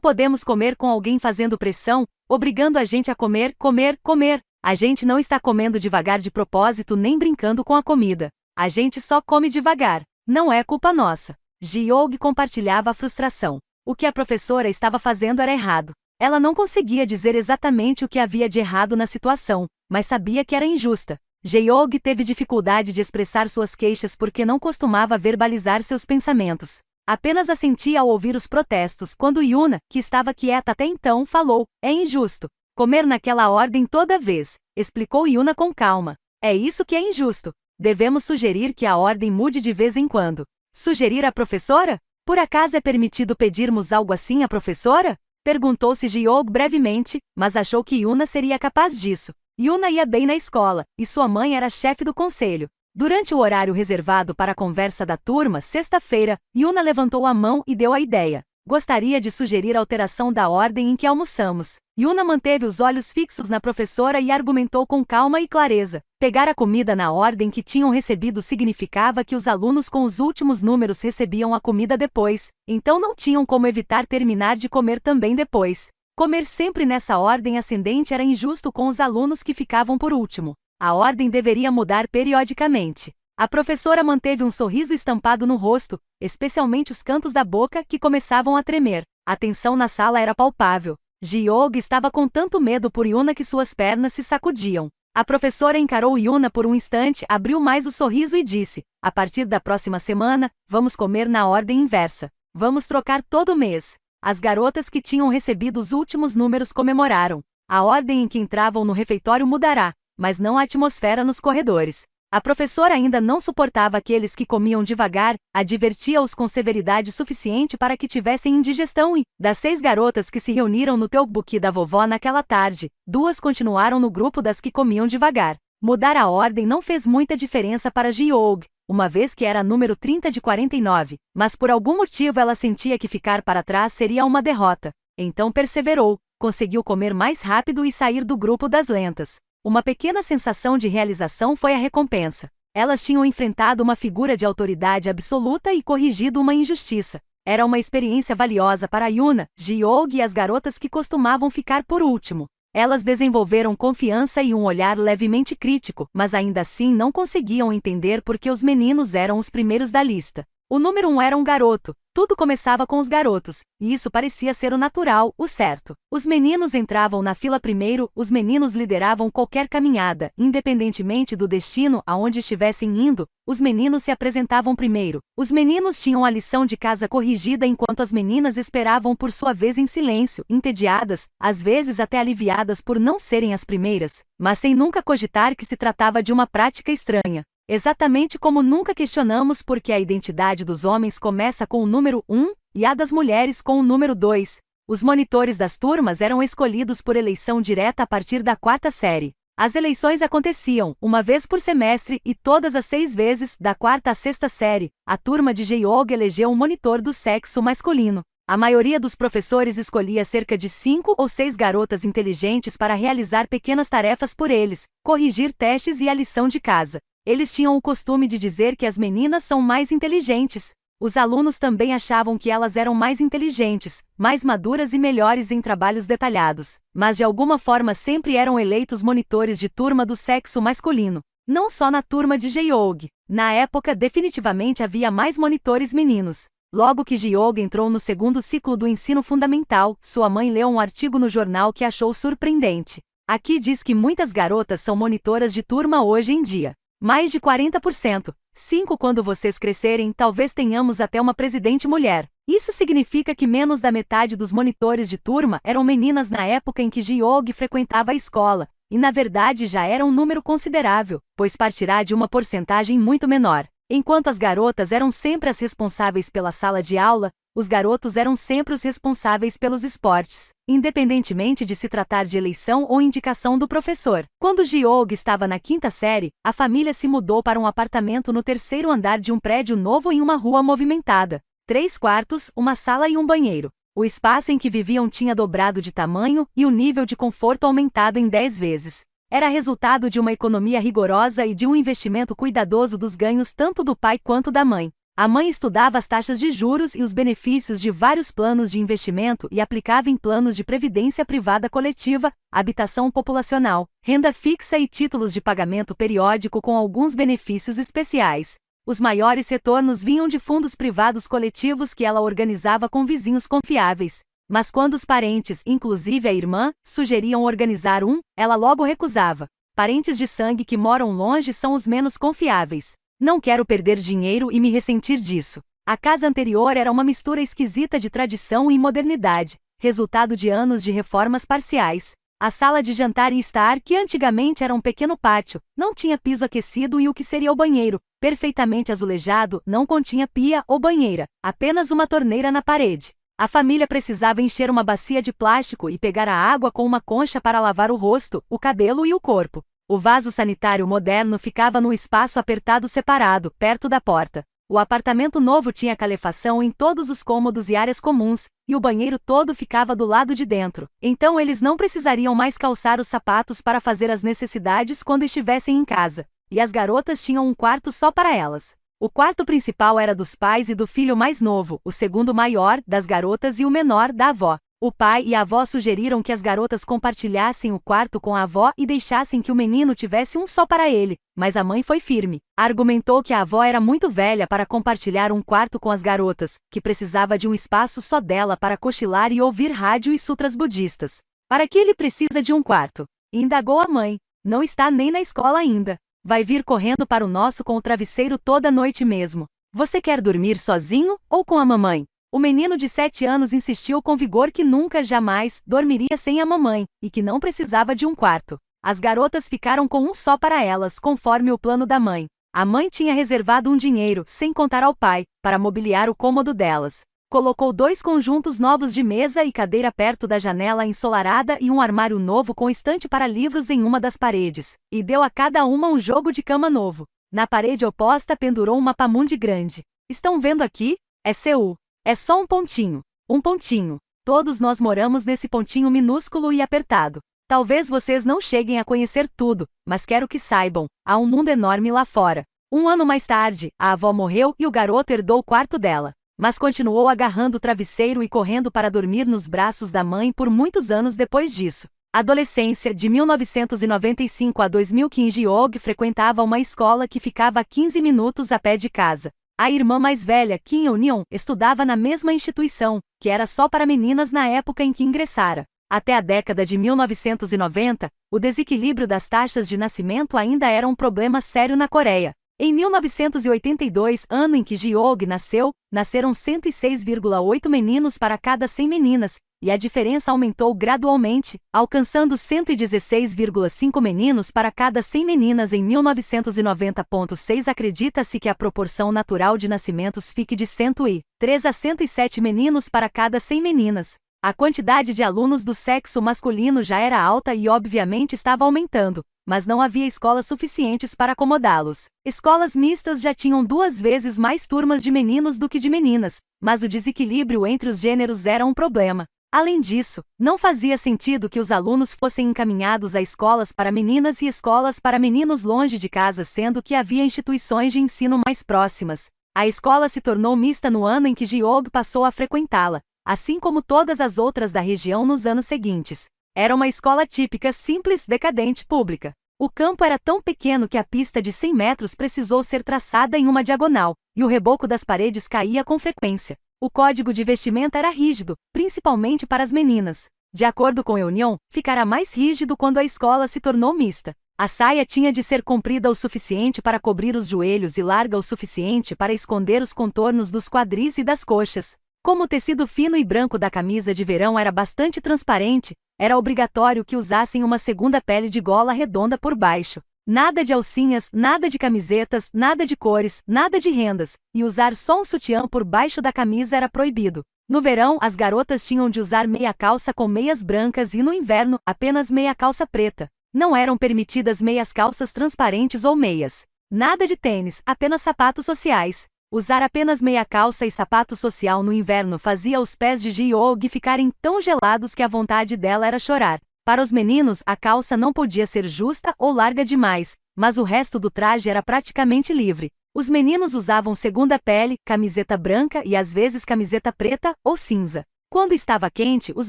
podemos comer com alguém fazendo pressão, obrigando a gente a comer, comer, comer? A gente não está comendo devagar de propósito nem brincando com a comida. A gente só come devagar. Não é culpa nossa. Ji-young compartilhava a frustração. O que a professora estava fazendo era errado. Ela não conseguia dizer exatamente o que havia de errado na situação, mas sabia que era injusta. Jae-young teve dificuldade de expressar suas queixas porque não costumava verbalizar seus pensamentos. Apenas assentia ao ouvir os protestos quando Yuna, que estava quieta até então, falou: "É injusto comer naquela ordem toda vez", explicou Yuna com calma. "É isso que é injusto. Devemos sugerir que a ordem mude de vez em quando." Sugerir à professora? Por acaso é permitido pedirmos algo assim à professora? Perguntou-se Jae-young brevemente, mas achou que Yuna seria capaz disso. Yuna ia bem na escola, e sua mãe era chefe do conselho. Durante o horário reservado para a conversa da turma, sexta-feira, Yuna levantou a mão e deu a ideia. "Gostaria de sugerir alteração da ordem em que almoçamos." Yuna manteve os olhos fixos na professora e argumentou com calma e clareza. Pegar a comida na ordem que tinham recebido significava que os alunos com os últimos números recebiam a comida depois, então não tinham como evitar terminar de comer também depois. Comer sempre nessa ordem ascendente era injusto com os alunos que ficavam por último. A ordem deveria mudar periodicamente. A professora manteve um sorriso estampado no rosto, especialmente os cantos da boca que começavam a tremer. A tensão na sala era palpável. Jae-young estava com tanto medo por Yuna que suas pernas se sacudiam. A professora encarou Yuna por um instante, abriu mais o sorriso e disse: "A partir da próxima semana, vamos comer na ordem inversa. Vamos trocar todo mês." As garotas que tinham recebido os últimos números comemoraram. A ordem em que entravam no refeitório mudará, mas não a atmosfera nos corredores. A professora ainda não suportava aqueles que comiam devagar, advertia-os com severidade suficiente para que tivessem indigestão e, das 6 garotas que se reuniram no tteokbokki da vovó naquela tarde, 2 continuaram no grupo das que comiam devagar. Mudar a ordem não fez muita diferença para Jae-young, uma vez que era número 30 de 49, mas por algum motivo ela sentia que ficar para trás seria uma derrota. Então perseverou, conseguiu comer mais rápido e sair do grupo das lentas. Uma pequena sensação de realização foi a recompensa. Elas tinham enfrentado uma figura de autoridade absoluta e corrigido uma injustiça. Era uma experiência valiosa para Yuna, Jae-young e as garotas que costumavam ficar por último. Elas desenvolveram confiança e um olhar levemente crítico, mas ainda assim não conseguiam entender por que os meninos eram os primeiros da lista. O número 1 era um garoto. Tudo começava com os garotos, e isso parecia ser o natural, o certo. Os meninos entravam na fila primeiro, os meninos lideravam qualquer caminhada, independentemente do destino aonde estivessem indo, os meninos se apresentavam primeiro. Os meninos tinham a lição de casa corrigida enquanto as meninas esperavam por sua vez em silêncio, entediadas, às vezes até aliviadas por não serem as primeiras, mas sem nunca cogitar que se tratava de uma prática estranha. Exatamente como nunca questionamos por que a identidade dos homens começa com o número 1 e a das mulheres com o número 2. Os monitores das turmas eram escolhidos por eleição direta a partir da 4ª série. As eleições aconteciam uma vez por semestre e todas as 6 vezes, da 4ª à 6ª série, a turma de Jae-young elegeu um monitor do sexo masculino. A maioria dos professores escolhia cerca de 5 ou 6 garotas inteligentes para realizar pequenas tarefas por eles, corrigir testes e a lição de casa. Eles tinham o costume de dizer que as meninas são mais inteligentes. Os alunos também achavam que elas eram mais inteligentes, mais maduras e melhores em trabalhos detalhados, mas de alguma forma sempre eram eleitos monitores de turma do sexo masculino. Não só na turma de Jae-young. Na época definitivamente havia mais monitores meninos. Logo que Jae-young entrou no 2º ciclo do ensino fundamental, sua mãe leu um artigo no jornal que achou surpreendente. Aqui diz que muitas garotas são monitoras de turma hoje em dia. Mais de 40%. 5 Quando vocês crescerem, talvez tenhamos até uma presidente mulher. Isso significa que menos da metade dos monitores de turma eram meninas na época em que Jae-young frequentava a escola, e na verdade já era um número considerável, pois partirá de uma porcentagem muito menor. Enquanto as garotas eram sempre as responsáveis pela sala de aula, os garotos eram sempre os responsáveis pelos esportes, independentemente de se tratar de eleição ou indicação do professor. Quando Jae-young estava na 5ª série, a família se mudou para um apartamento no 3º andar de um prédio novo em uma rua movimentada. 3 quartos, uma sala e um banheiro. O espaço em que viviam tinha dobrado de tamanho e o nível de conforto aumentado em 10 vezes. Era resultado de uma economia rigorosa e de um investimento cuidadoso dos ganhos tanto do pai quanto da mãe. A mãe estudava as taxas de juros e os benefícios de vários planos de investimento e aplicava em planos de previdência privada coletiva, habitação populacional, renda fixa e títulos de pagamento periódico com alguns benefícios especiais. Os maiores retornos vinham de fundos privados coletivos que ela organizava com vizinhos confiáveis. Mas quando os parentes, inclusive a irmã, sugeriam organizar ela logo recusava. Parentes de sangue que moram longe são os menos confiáveis. Não quero perder dinheiro e me ressentir disso. A casa anterior era uma mistura esquisita de tradição e modernidade, resultado de anos de reformas parciais. A sala de jantar e estar, que antigamente era um pequeno pátio, não tinha piso aquecido e o que seria o banheiro, perfeitamente azulejado, não continha pia ou banheira, apenas uma torneira na parede. A família precisava encher uma bacia de plástico e pegar a água com uma concha para lavar o rosto, o cabelo e o corpo. O vaso sanitário moderno ficava num espaço apertado separado, perto da porta. O apartamento novo tinha calefação em todos os cômodos e áreas comuns, e o banheiro todo ficava do lado de dentro. Então eles não precisariam mais calçar os sapatos para fazer as necessidades quando estivessem em casa. E as garotas tinham um quarto só para elas. O quarto principal era dos pais e do filho mais novo, o segundo maior, das garotas e o menor, da avó. O pai e a avó sugeriram que as garotas compartilhassem o quarto com a avó e deixassem que o menino tivesse um só para ele, mas a mãe foi firme. Argumentou que a avó era muito velha para compartilhar um quarto com as garotas, que precisava de um espaço só dela para cochilar e ouvir rádio e sutras budistas. Para que ele precisa de um quarto? Indagou a mãe. Não está nem na escola ainda. Vai vir correndo para o nosso com o travesseiro toda noite mesmo. Você quer dormir sozinho ou com a mamãe? O menino de 7 anos insistiu com vigor que nunca jamais dormiria sem a mamãe, e que não precisava de um quarto. As garotas ficaram com um só para elas, conforme o plano da mãe. A mãe tinha reservado um dinheiro, sem contar ao pai, para mobiliar o cômodo delas. Colocou 2 conjuntos novos de mesa e cadeira perto da janela ensolarada e um armário novo com estante para livros em uma das paredes, e deu a cada uma um jogo de cama novo. Na parede oposta pendurou um mapamundi grande. Estão vendo aqui? É Seul. É só um pontinho. Um pontinho. Todos nós moramos nesse pontinho minúsculo e apertado. Talvez vocês não cheguem a conhecer tudo, mas quero que saibam, há um mundo enorme lá fora. 1 ano mais tarde, a avó morreu e o garoto herdou o quarto dela. Mas continuou agarrando o travesseiro e correndo para dormir nos braços da mãe por muitos anos depois disso. Adolescência, de 1995 a 2015, Og frequentava uma escola que ficava a 15 minutos a pé de casa. A irmã mais velha, Kim Eun-yeon, estudava na mesma instituição, que era só para meninas na época em que ingressara. Até a década de 1990, o desequilíbrio das taxas de nascimento ainda era um problema sério na Coreia. Em 1982, ano em que Ji-ok nasceu, nasceram 106,8 meninos para cada 100 meninas, e a diferença aumentou gradualmente, alcançando 116,5 meninos para cada 100 meninas em 1990.6. Acredita-se que a proporção natural de nascimentos fique de 103 a 107 meninos para cada 100 meninas. A quantidade de alunos do sexo masculino já era alta e obviamente estava aumentando, mas não havia escolas suficientes para acomodá-los. Escolas mistas já tinham 2 vezes mais turmas de meninos do que de meninas, mas o desequilíbrio entre os gêneros era um problema. Além disso, não fazia sentido que os alunos fossem encaminhados a escolas para meninas e escolas para meninos longe de casa, sendo que havia instituições de ensino mais próximas. A escola se tornou mista no ano em que Ji-ok passou a frequentá-la, assim como todas as outras da região nos anos seguintes. Era uma escola típica, simples, decadente, pública. O campo era tão pequeno que a pista de 100 metros precisou ser traçada em uma diagonal, e o reboco das paredes caía com frequência. O código de vestimenta era rígido, principalmente para as meninas. De acordo com Eun-yeon, ficará mais rígido quando a escola se tornou mista. A saia tinha de ser comprida o suficiente para cobrir os joelhos e larga o suficiente para esconder os contornos dos quadris e das coxas. Como o tecido fino e branco da camisa de verão era bastante transparente, era obrigatório que usassem uma segunda pele de gola redonda por baixo. Nada de alcinhas, nada de camisetas, nada de cores, nada de rendas, e usar só um sutiã por baixo da camisa era proibido. No verão, as garotas tinham de usar meia calça com meias brancas e no inverno, apenas meia calça preta. Não eram permitidas meias calças transparentes ou meias. Nada de tênis, apenas sapatos sociais. Usar apenas meia calça e sapato social no inverno fazia os pés de Ji-ok ficarem tão gelados que a vontade dela era chorar. Para os meninos, a calça não podia ser justa ou larga demais, mas o resto do traje era praticamente livre. Os meninos usavam segunda pele, camiseta branca e às vezes camiseta preta ou cinza. Quando estava quente, os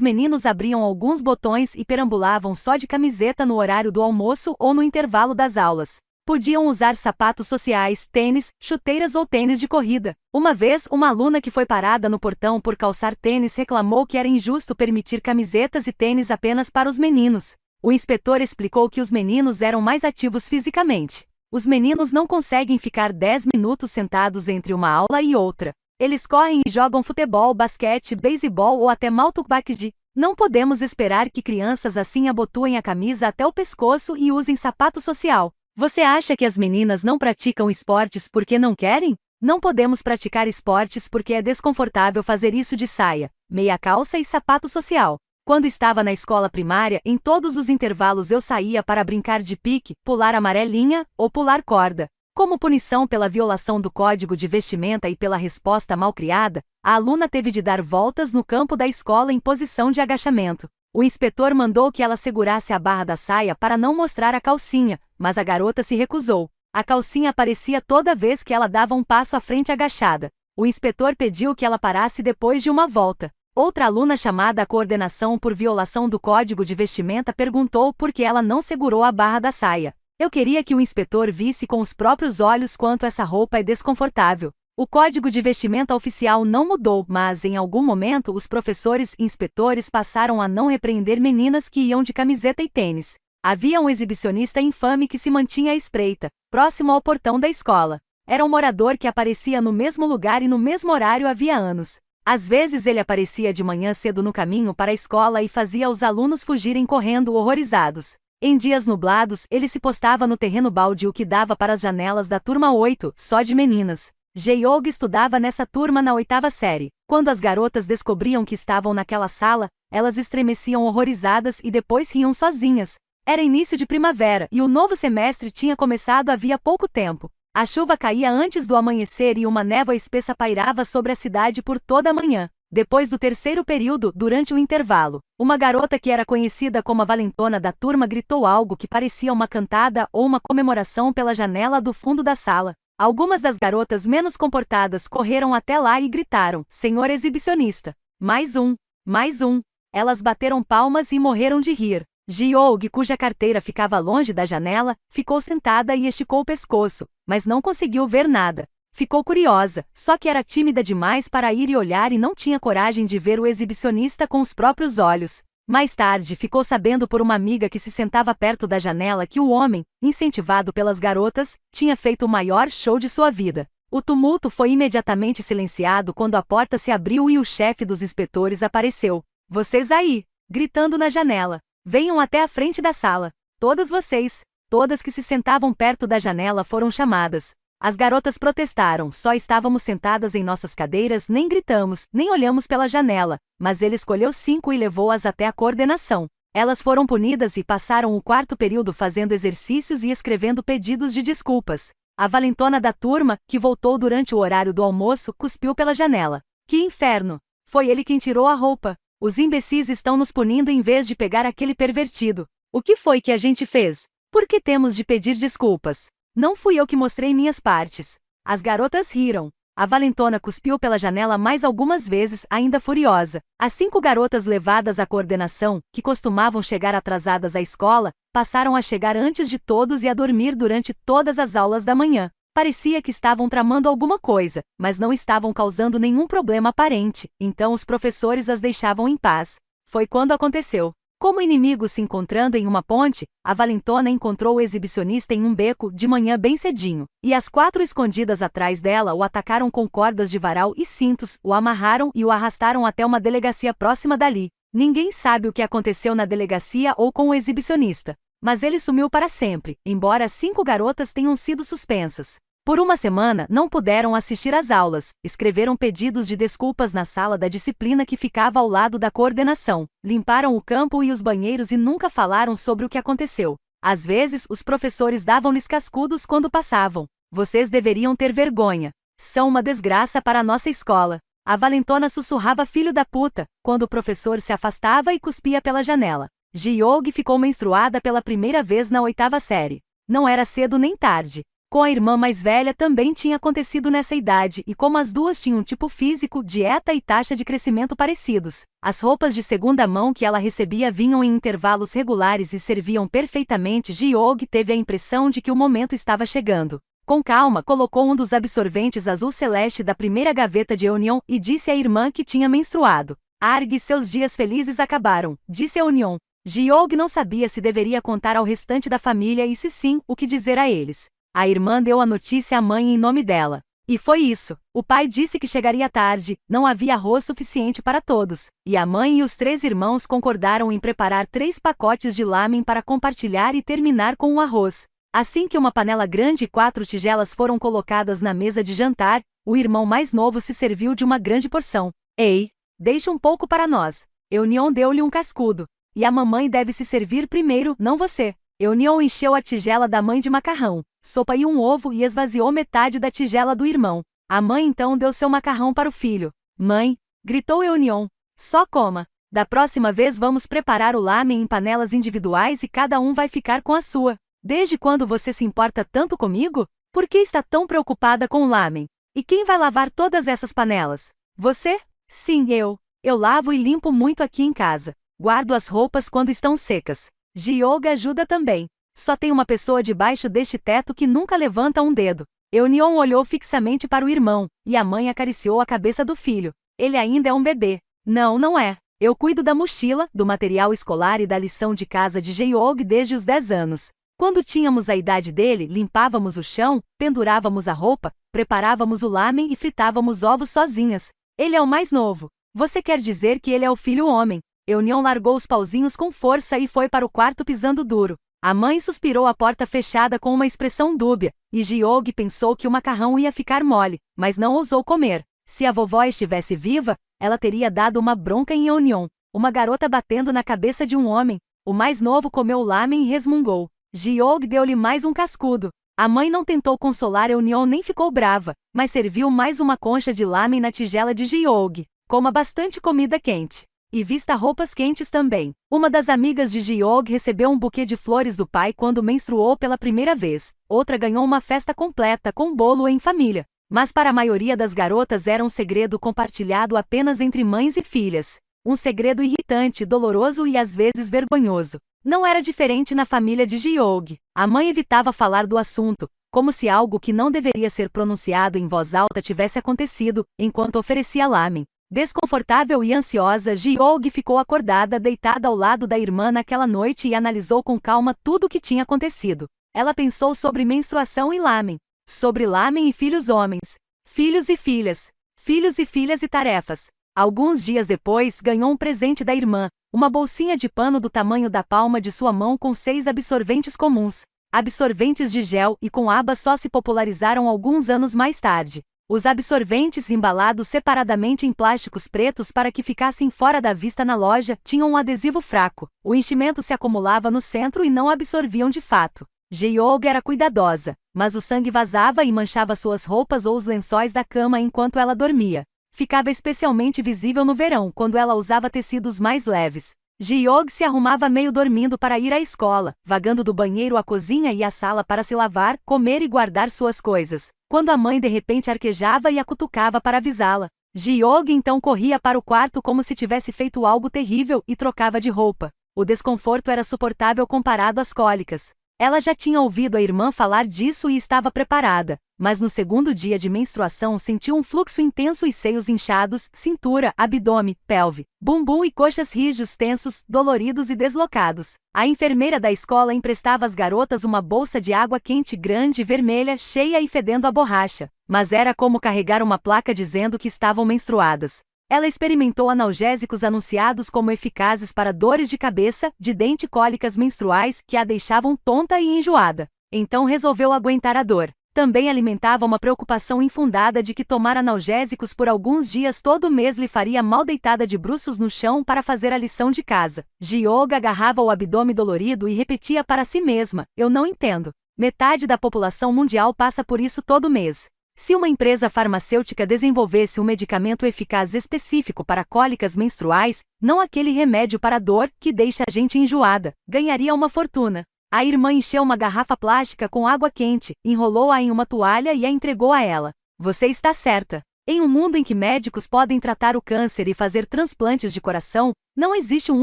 meninos abriam alguns botões e perambulavam só de camiseta no horário do almoço ou no intervalo das aulas. Podiam usar sapatos sociais, tênis, chuteiras ou tênis de corrida. Uma vez, uma aluna que foi parada no portão por calçar tênis reclamou que era injusto permitir camisetas e tênis apenas para os meninos. O inspetor explicou que os meninos eram mais ativos fisicamente. Os meninos não conseguem ficar 10 minutos sentados entre uma aula e outra. Eles correm e jogam futebol, basquete, beisebol ou até maltubakji. Não podemos esperar que crianças assim abotoem a camisa até o pescoço e usem sapato social. Você acha que as meninas não praticam esportes porque não querem? Não podemos praticar esportes porque é desconfortável fazer isso de saia, meia calça e sapato social. Quando estava na escola primária, em todos os intervalos eu saía para brincar de pique, pular amarelinha ou pular corda. Como punição pela violação do código de vestimenta e pela resposta malcriada, a aluna teve de dar voltas no campo da escola em posição de agachamento. O inspetor mandou que ela segurasse a barra da saia para não mostrar a calcinha, mas a garota se recusou. A calcinha aparecia toda vez que ela dava um passo à frente agachada. O inspetor pediu que ela parasse depois de uma volta. Outra aluna chamada à coordenação por violação do código de vestimenta perguntou por que ela não segurou a barra da saia. Eu queria que o inspetor visse com os próprios olhos quanto essa roupa é desconfortável. O código de vestimenta oficial não mudou, mas em algum momento os professores e inspetores passaram a não repreender meninas que iam de camiseta e tênis. Havia um exibicionista infame que se mantinha à espreita, próximo ao portão da escola. Era um morador que aparecia no mesmo lugar e no mesmo horário havia anos. Às vezes ele aparecia de manhã cedo no caminho para a escola e fazia os alunos fugirem correndo horrorizados. Em dias nublados, ele se postava no terreno baldio que dava para as janelas da turma 8, só de meninas. Jeong estudava nessa turma na 8ª série. Quando as garotas descobriam que estavam naquela sala, elas estremeciam horrorizadas e depois riam sozinhas. Era início de primavera e o novo semestre tinha começado havia pouco tempo. A chuva caía antes do amanhecer e uma névoa espessa pairava sobre a cidade por toda a manhã. Depois do terceiro período, durante o intervalo, uma garota que era conhecida como a valentona da turma gritou algo que parecia uma cantada ou uma comemoração pela janela do fundo da sala. Algumas das garotas menos comportadas correram até lá e gritaram: "Senhor exibicionista! Mais um! Mais um!" Elas bateram palmas e morreram de rir. Jeong, cuja carteira ficava longe da janela, ficou sentada e esticou o pescoço, mas não conseguiu ver nada. Ficou curiosa, só que era tímida demais para ir e olhar e não tinha coragem de ver o exibicionista com os próprios olhos. Mais tarde ficou sabendo por uma amiga que se sentava perto da janela que o homem, incentivado pelas garotas, tinha feito o maior show de sua vida. O tumulto foi imediatamente silenciado quando a porta se abriu e o chefe dos inspetores apareceu. "Vocês aí!" gritando na janela. "Venham até a frente da sala. Todas vocês!" Todas que se sentavam perto da janela foram chamadas. As garotas protestaram: "Só estávamos sentadas em nossas cadeiras, nem gritamos, nem olhamos pela janela." Mas ele escolheu 5 e levou-as até a coordenação. Elas foram punidas e passaram o 4º período fazendo exercícios e escrevendo pedidos de desculpas. A valentona da turma, que voltou durante o horário do almoço, cuspiu pela janela. "Que inferno! Foi ele quem tirou a roupa. Os imbecis estão nos punindo em vez de pegar aquele pervertido. O que foi que a gente fez? Por que temos de pedir desculpas? Não fui eu que mostrei minhas partes." As garotas riram. A valentona cuspiu pela janela mais algumas vezes, ainda furiosa. As 5 garotas levadas à coordenação, que costumavam chegar atrasadas à escola, passaram a chegar antes de todos e a dormir durante todas as aulas da manhã. Parecia que estavam tramando alguma coisa, mas não estavam causando nenhum problema aparente, então os professores as deixavam em paz. Foi quando aconteceu. Como inimigos se encontrando em uma ponte, a valentona encontrou o exibicionista em um beco de manhã bem cedinho, e as 4 escondidas atrás dela o atacaram com cordas de varal e cintos, o amarraram e o arrastaram até uma delegacia próxima dali. Ninguém sabe o que aconteceu na delegacia ou com o exibicionista, mas ele sumiu para sempre, embora as 5 garotas tenham sido suspensas. Por uma semana, não puderam assistir às aulas, escreveram pedidos de desculpas na sala da disciplina que ficava ao lado da coordenação, limparam o campo e os banheiros e nunca falaram sobre o que aconteceu. Às vezes, os professores davam-lhes cascudos quando passavam. "Vocês deveriam ter vergonha. São uma desgraça para a nossa escola." A valentona sussurrava "filho da puta" quando o professor se afastava e cuspia pela janela. Jeong ficou menstruada pela primeira vez na 8ª série. Não era cedo nem tarde. Com a irmã mais velha também tinha acontecido nessa idade, e como as duas tinham um tipo físico, dieta e taxa de crescimento parecidos, as roupas de segunda mão que ela recebia vinham em intervalos regulares e serviam perfeitamente. Ji-young teve a impressão de que o momento estava chegando. Com calma, colocou um dos absorventes azul celeste da primeira gaveta de Eunion e disse à irmã que tinha menstruado. Arg, seus dias felizes acabaram, disse Eunion. Ji-young não sabia se deveria contar ao restante da família e, se sim, o que dizer a eles. A irmã deu a notícia à mãe em nome dela. E foi isso. O pai disse que chegaria tarde, não havia arroz suficiente para todos, e a mãe e os 3 irmãos concordaram em preparar 3 pacotes de lamen para compartilhar e terminar com o arroz. Assim que uma panela grande e 4 tigelas foram colocadas na mesa de jantar, o irmão mais novo se serviu de uma grande porção. Ei, deixe um pouco para nós. Eunion deu-lhe um cascudo. E a mamãe deve se servir primeiro, não você. Eunion encheu a tigela da mãe de macarrão, sopa e um ovo e esvaziou metade da tigela do irmão. A mãe então deu seu macarrão para o filho. Mãe, gritou Eunion, só coma. Da próxima vez vamos preparar o lamen em panelas individuais e cada um vai ficar com a sua. Desde quando você se importa tanto comigo? Por que está tão preocupada com o lamen? E quem vai lavar todas essas panelas? Você? Sim, eu. Eu lavo e limpo muito aqui em casa. Guardo as roupas quando estão secas. Ji-young ajuda também. Só tem uma pessoa debaixo deste teto que nunca levanta um dedo. Eunion olhou fixamente para o irmão, e a mãe acariciou a cabeça do filho. Ele ainda é um bebê. Não, não é. Eu cuido da mochila, do material escolar e da lição de casa de Ji-young desde os 10 anos. Quando tínhamos a idade dele, limpávamos o chão, pendurávamos a roupa, preparávamos o lamen e fritávamos ovos sozinhas. Ele é o mais novo. Você quer dizer que ele é o filho homem. Eunion largou os pauzinhos com força e foi para o quarto pisando duro. A mãe suspirou a porta fechada com uma expressão dúbia, e Ji-young pensou que o macarrão ia ficar mole, mas não ousou comer. Se a vovó estivesse viva, ela teria dado uma bronca em Eunion. Uma garota batendo na cabeça de um homem. O mais novo comeu o lamen e resmungou. Ji-young deu-lhe mais um cascudo. A mãe não tentou consolar Eunion nem ficou brava, mas serviu mais uma concha de lamen na tigela de Ji-young. Coma bastante comida quente. E vista roupas quentes também. Uma das amigas de Ji-young recebeu um buquê de flores do pai quando menstruou pela primeira vez. Outra ganhou uma festa completa com bolo em família. Mas para a maioria das garotas era um segredo compartilhado apenas entre mães e filhas. Um segredo irritante, doloroso e às vezes vergonhoso. Não era diferente na família de Ji-young. A mãe evitava falar do assunto, como se algo que não deveria ser pronunciado em voz alta tivesse acontecido, enquanto oferecia lamen. Desconfortável e ansiosa, Ji-young ficou acordada deitada ao lado da irmã naquela noite e analisou com calma tudo o que tinha acontecido. Ela pensou sobre menstruação e lamen. Sobre lamen e filhos homens. Filhos e filhas. Filhos e filhas e tarefas. Alguns dias depois, ganhou um presente da irmã, uma bolsinha de pano do tamanho da palma de sua mão com 6 absorventes comuns. Absorventes de gel e com abas só se popularizaram alguns anos mais tarde. Os absorventes, embalados separadamente em plásticos pretos para que ficassem fora da vista na loja, tinham um adesivo fraco. O enchimento se acumulava no centro e não absorviam de fato. Ji-young era cuidadosa, mas o sangue vazava e manchava suas roupas ou os lençóis da cama enquanto ela dormia. Ficava especialmente visível no verão, quando ela usava tecidos mais leves. Ji-young se arrumava meio dormindo para ir à escola, vagando do banheiro à cozinha e à sala para se lavar, comer e guardar suas coisas. Quando a mãe de repente arquejava e a cutucava para avisá-la. Ji-young então corria para o quarto como se tivesse feito algo terrível e trocava de roupa. O desconforto era suportável comparado às cólicas. Ela já tinha ouvido a irmã falar disso e estava preparada, mas no segundo dia de menstruação sentiu um fluxo intenso e seios inchados, cintura, abdômen, pelve, bumbum e coxas rijos tensos, doloridos e deslocados. A enfermeira da escola emprestava às garotas uma bolsa de água quente grande, vermelha, cheia e fedendo a borracha, mas era como carregar uma placa dizendo que estavam menstruadas. Ela experimentou analgésicos anunciados como eficazes para dores de cabeça, de dente e cólicas menstruais que a deixavam tonta e enjoada. Então resolveu aguentar a dor. Também alimentava uma preocupação infundada de que tomar analgésicos por alguns dias todo mês lhe faria mal deitada de bruços no chão para fazer a lição de casa. Ji-young agarrava o abdômen dolorido e repetia para si mesma: "Eu não entendo. Metade da população mundial passa por isso todo mês." Se uma empresa farmacêutica desenvolvesse um medicamento eficaz específico para cólicas menstruais, não aquele remédio para dor que deixa a gente enjoada, ganharia uma fortuna. A irmã encheu uma garrafa plástica com água quente, enrolou-a em uma toalha e a entregou a ela. Você está certa. Em um mundo em que médicos podem tratar o câncer e fazer transplantes de coração, não existe um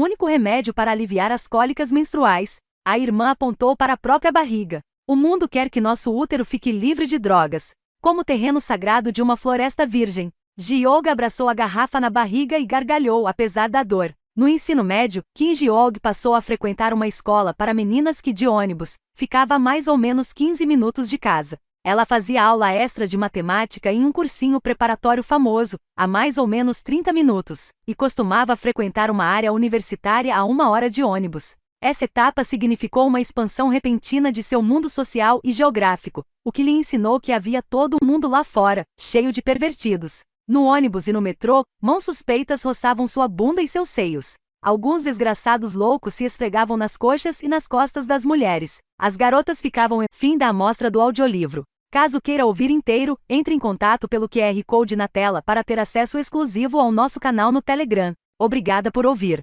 único remédio para aliviar as cólicas menstruais. A irmã apontou para a própria barriga. O mundo quer que nosso útero fique livre de drogas, como o terreno sagrado de uma floresta virgem. Georg abraçou a garrafa na barriga e gargalhou apesar da dor. No ensino médio, Kim Georg passou a frequentar uma escola para meninas que de ônibus ficava a mais ou menos 15 minutos de casa. Ela fazia aula extra de matemática em um cursinho preparatório famoso, a mais ou menos 30 minutos, e costumava frequentar uma área universitária a 1 hora de ônibus. Essa etapa significou uma expansão repentina de seu mundo social e geográfico, o que lhe ensinou que havia todo um mundo lá fora, cheio de pervertidos. No ônibus e no metrô, mãos suspeitas roçavam sua bunda e seus seios. Alguns desgraçados loucos se esfregavam nas coxas e nas costas das mulheres. As garotas ficavam em fim da amostra do audiolivro. Caso queira ouvir inteiro, entre em contato pelo QR Code na tela para ter acesso exclusivo ao nosso canal no Telegram. Obrigada por ouvir.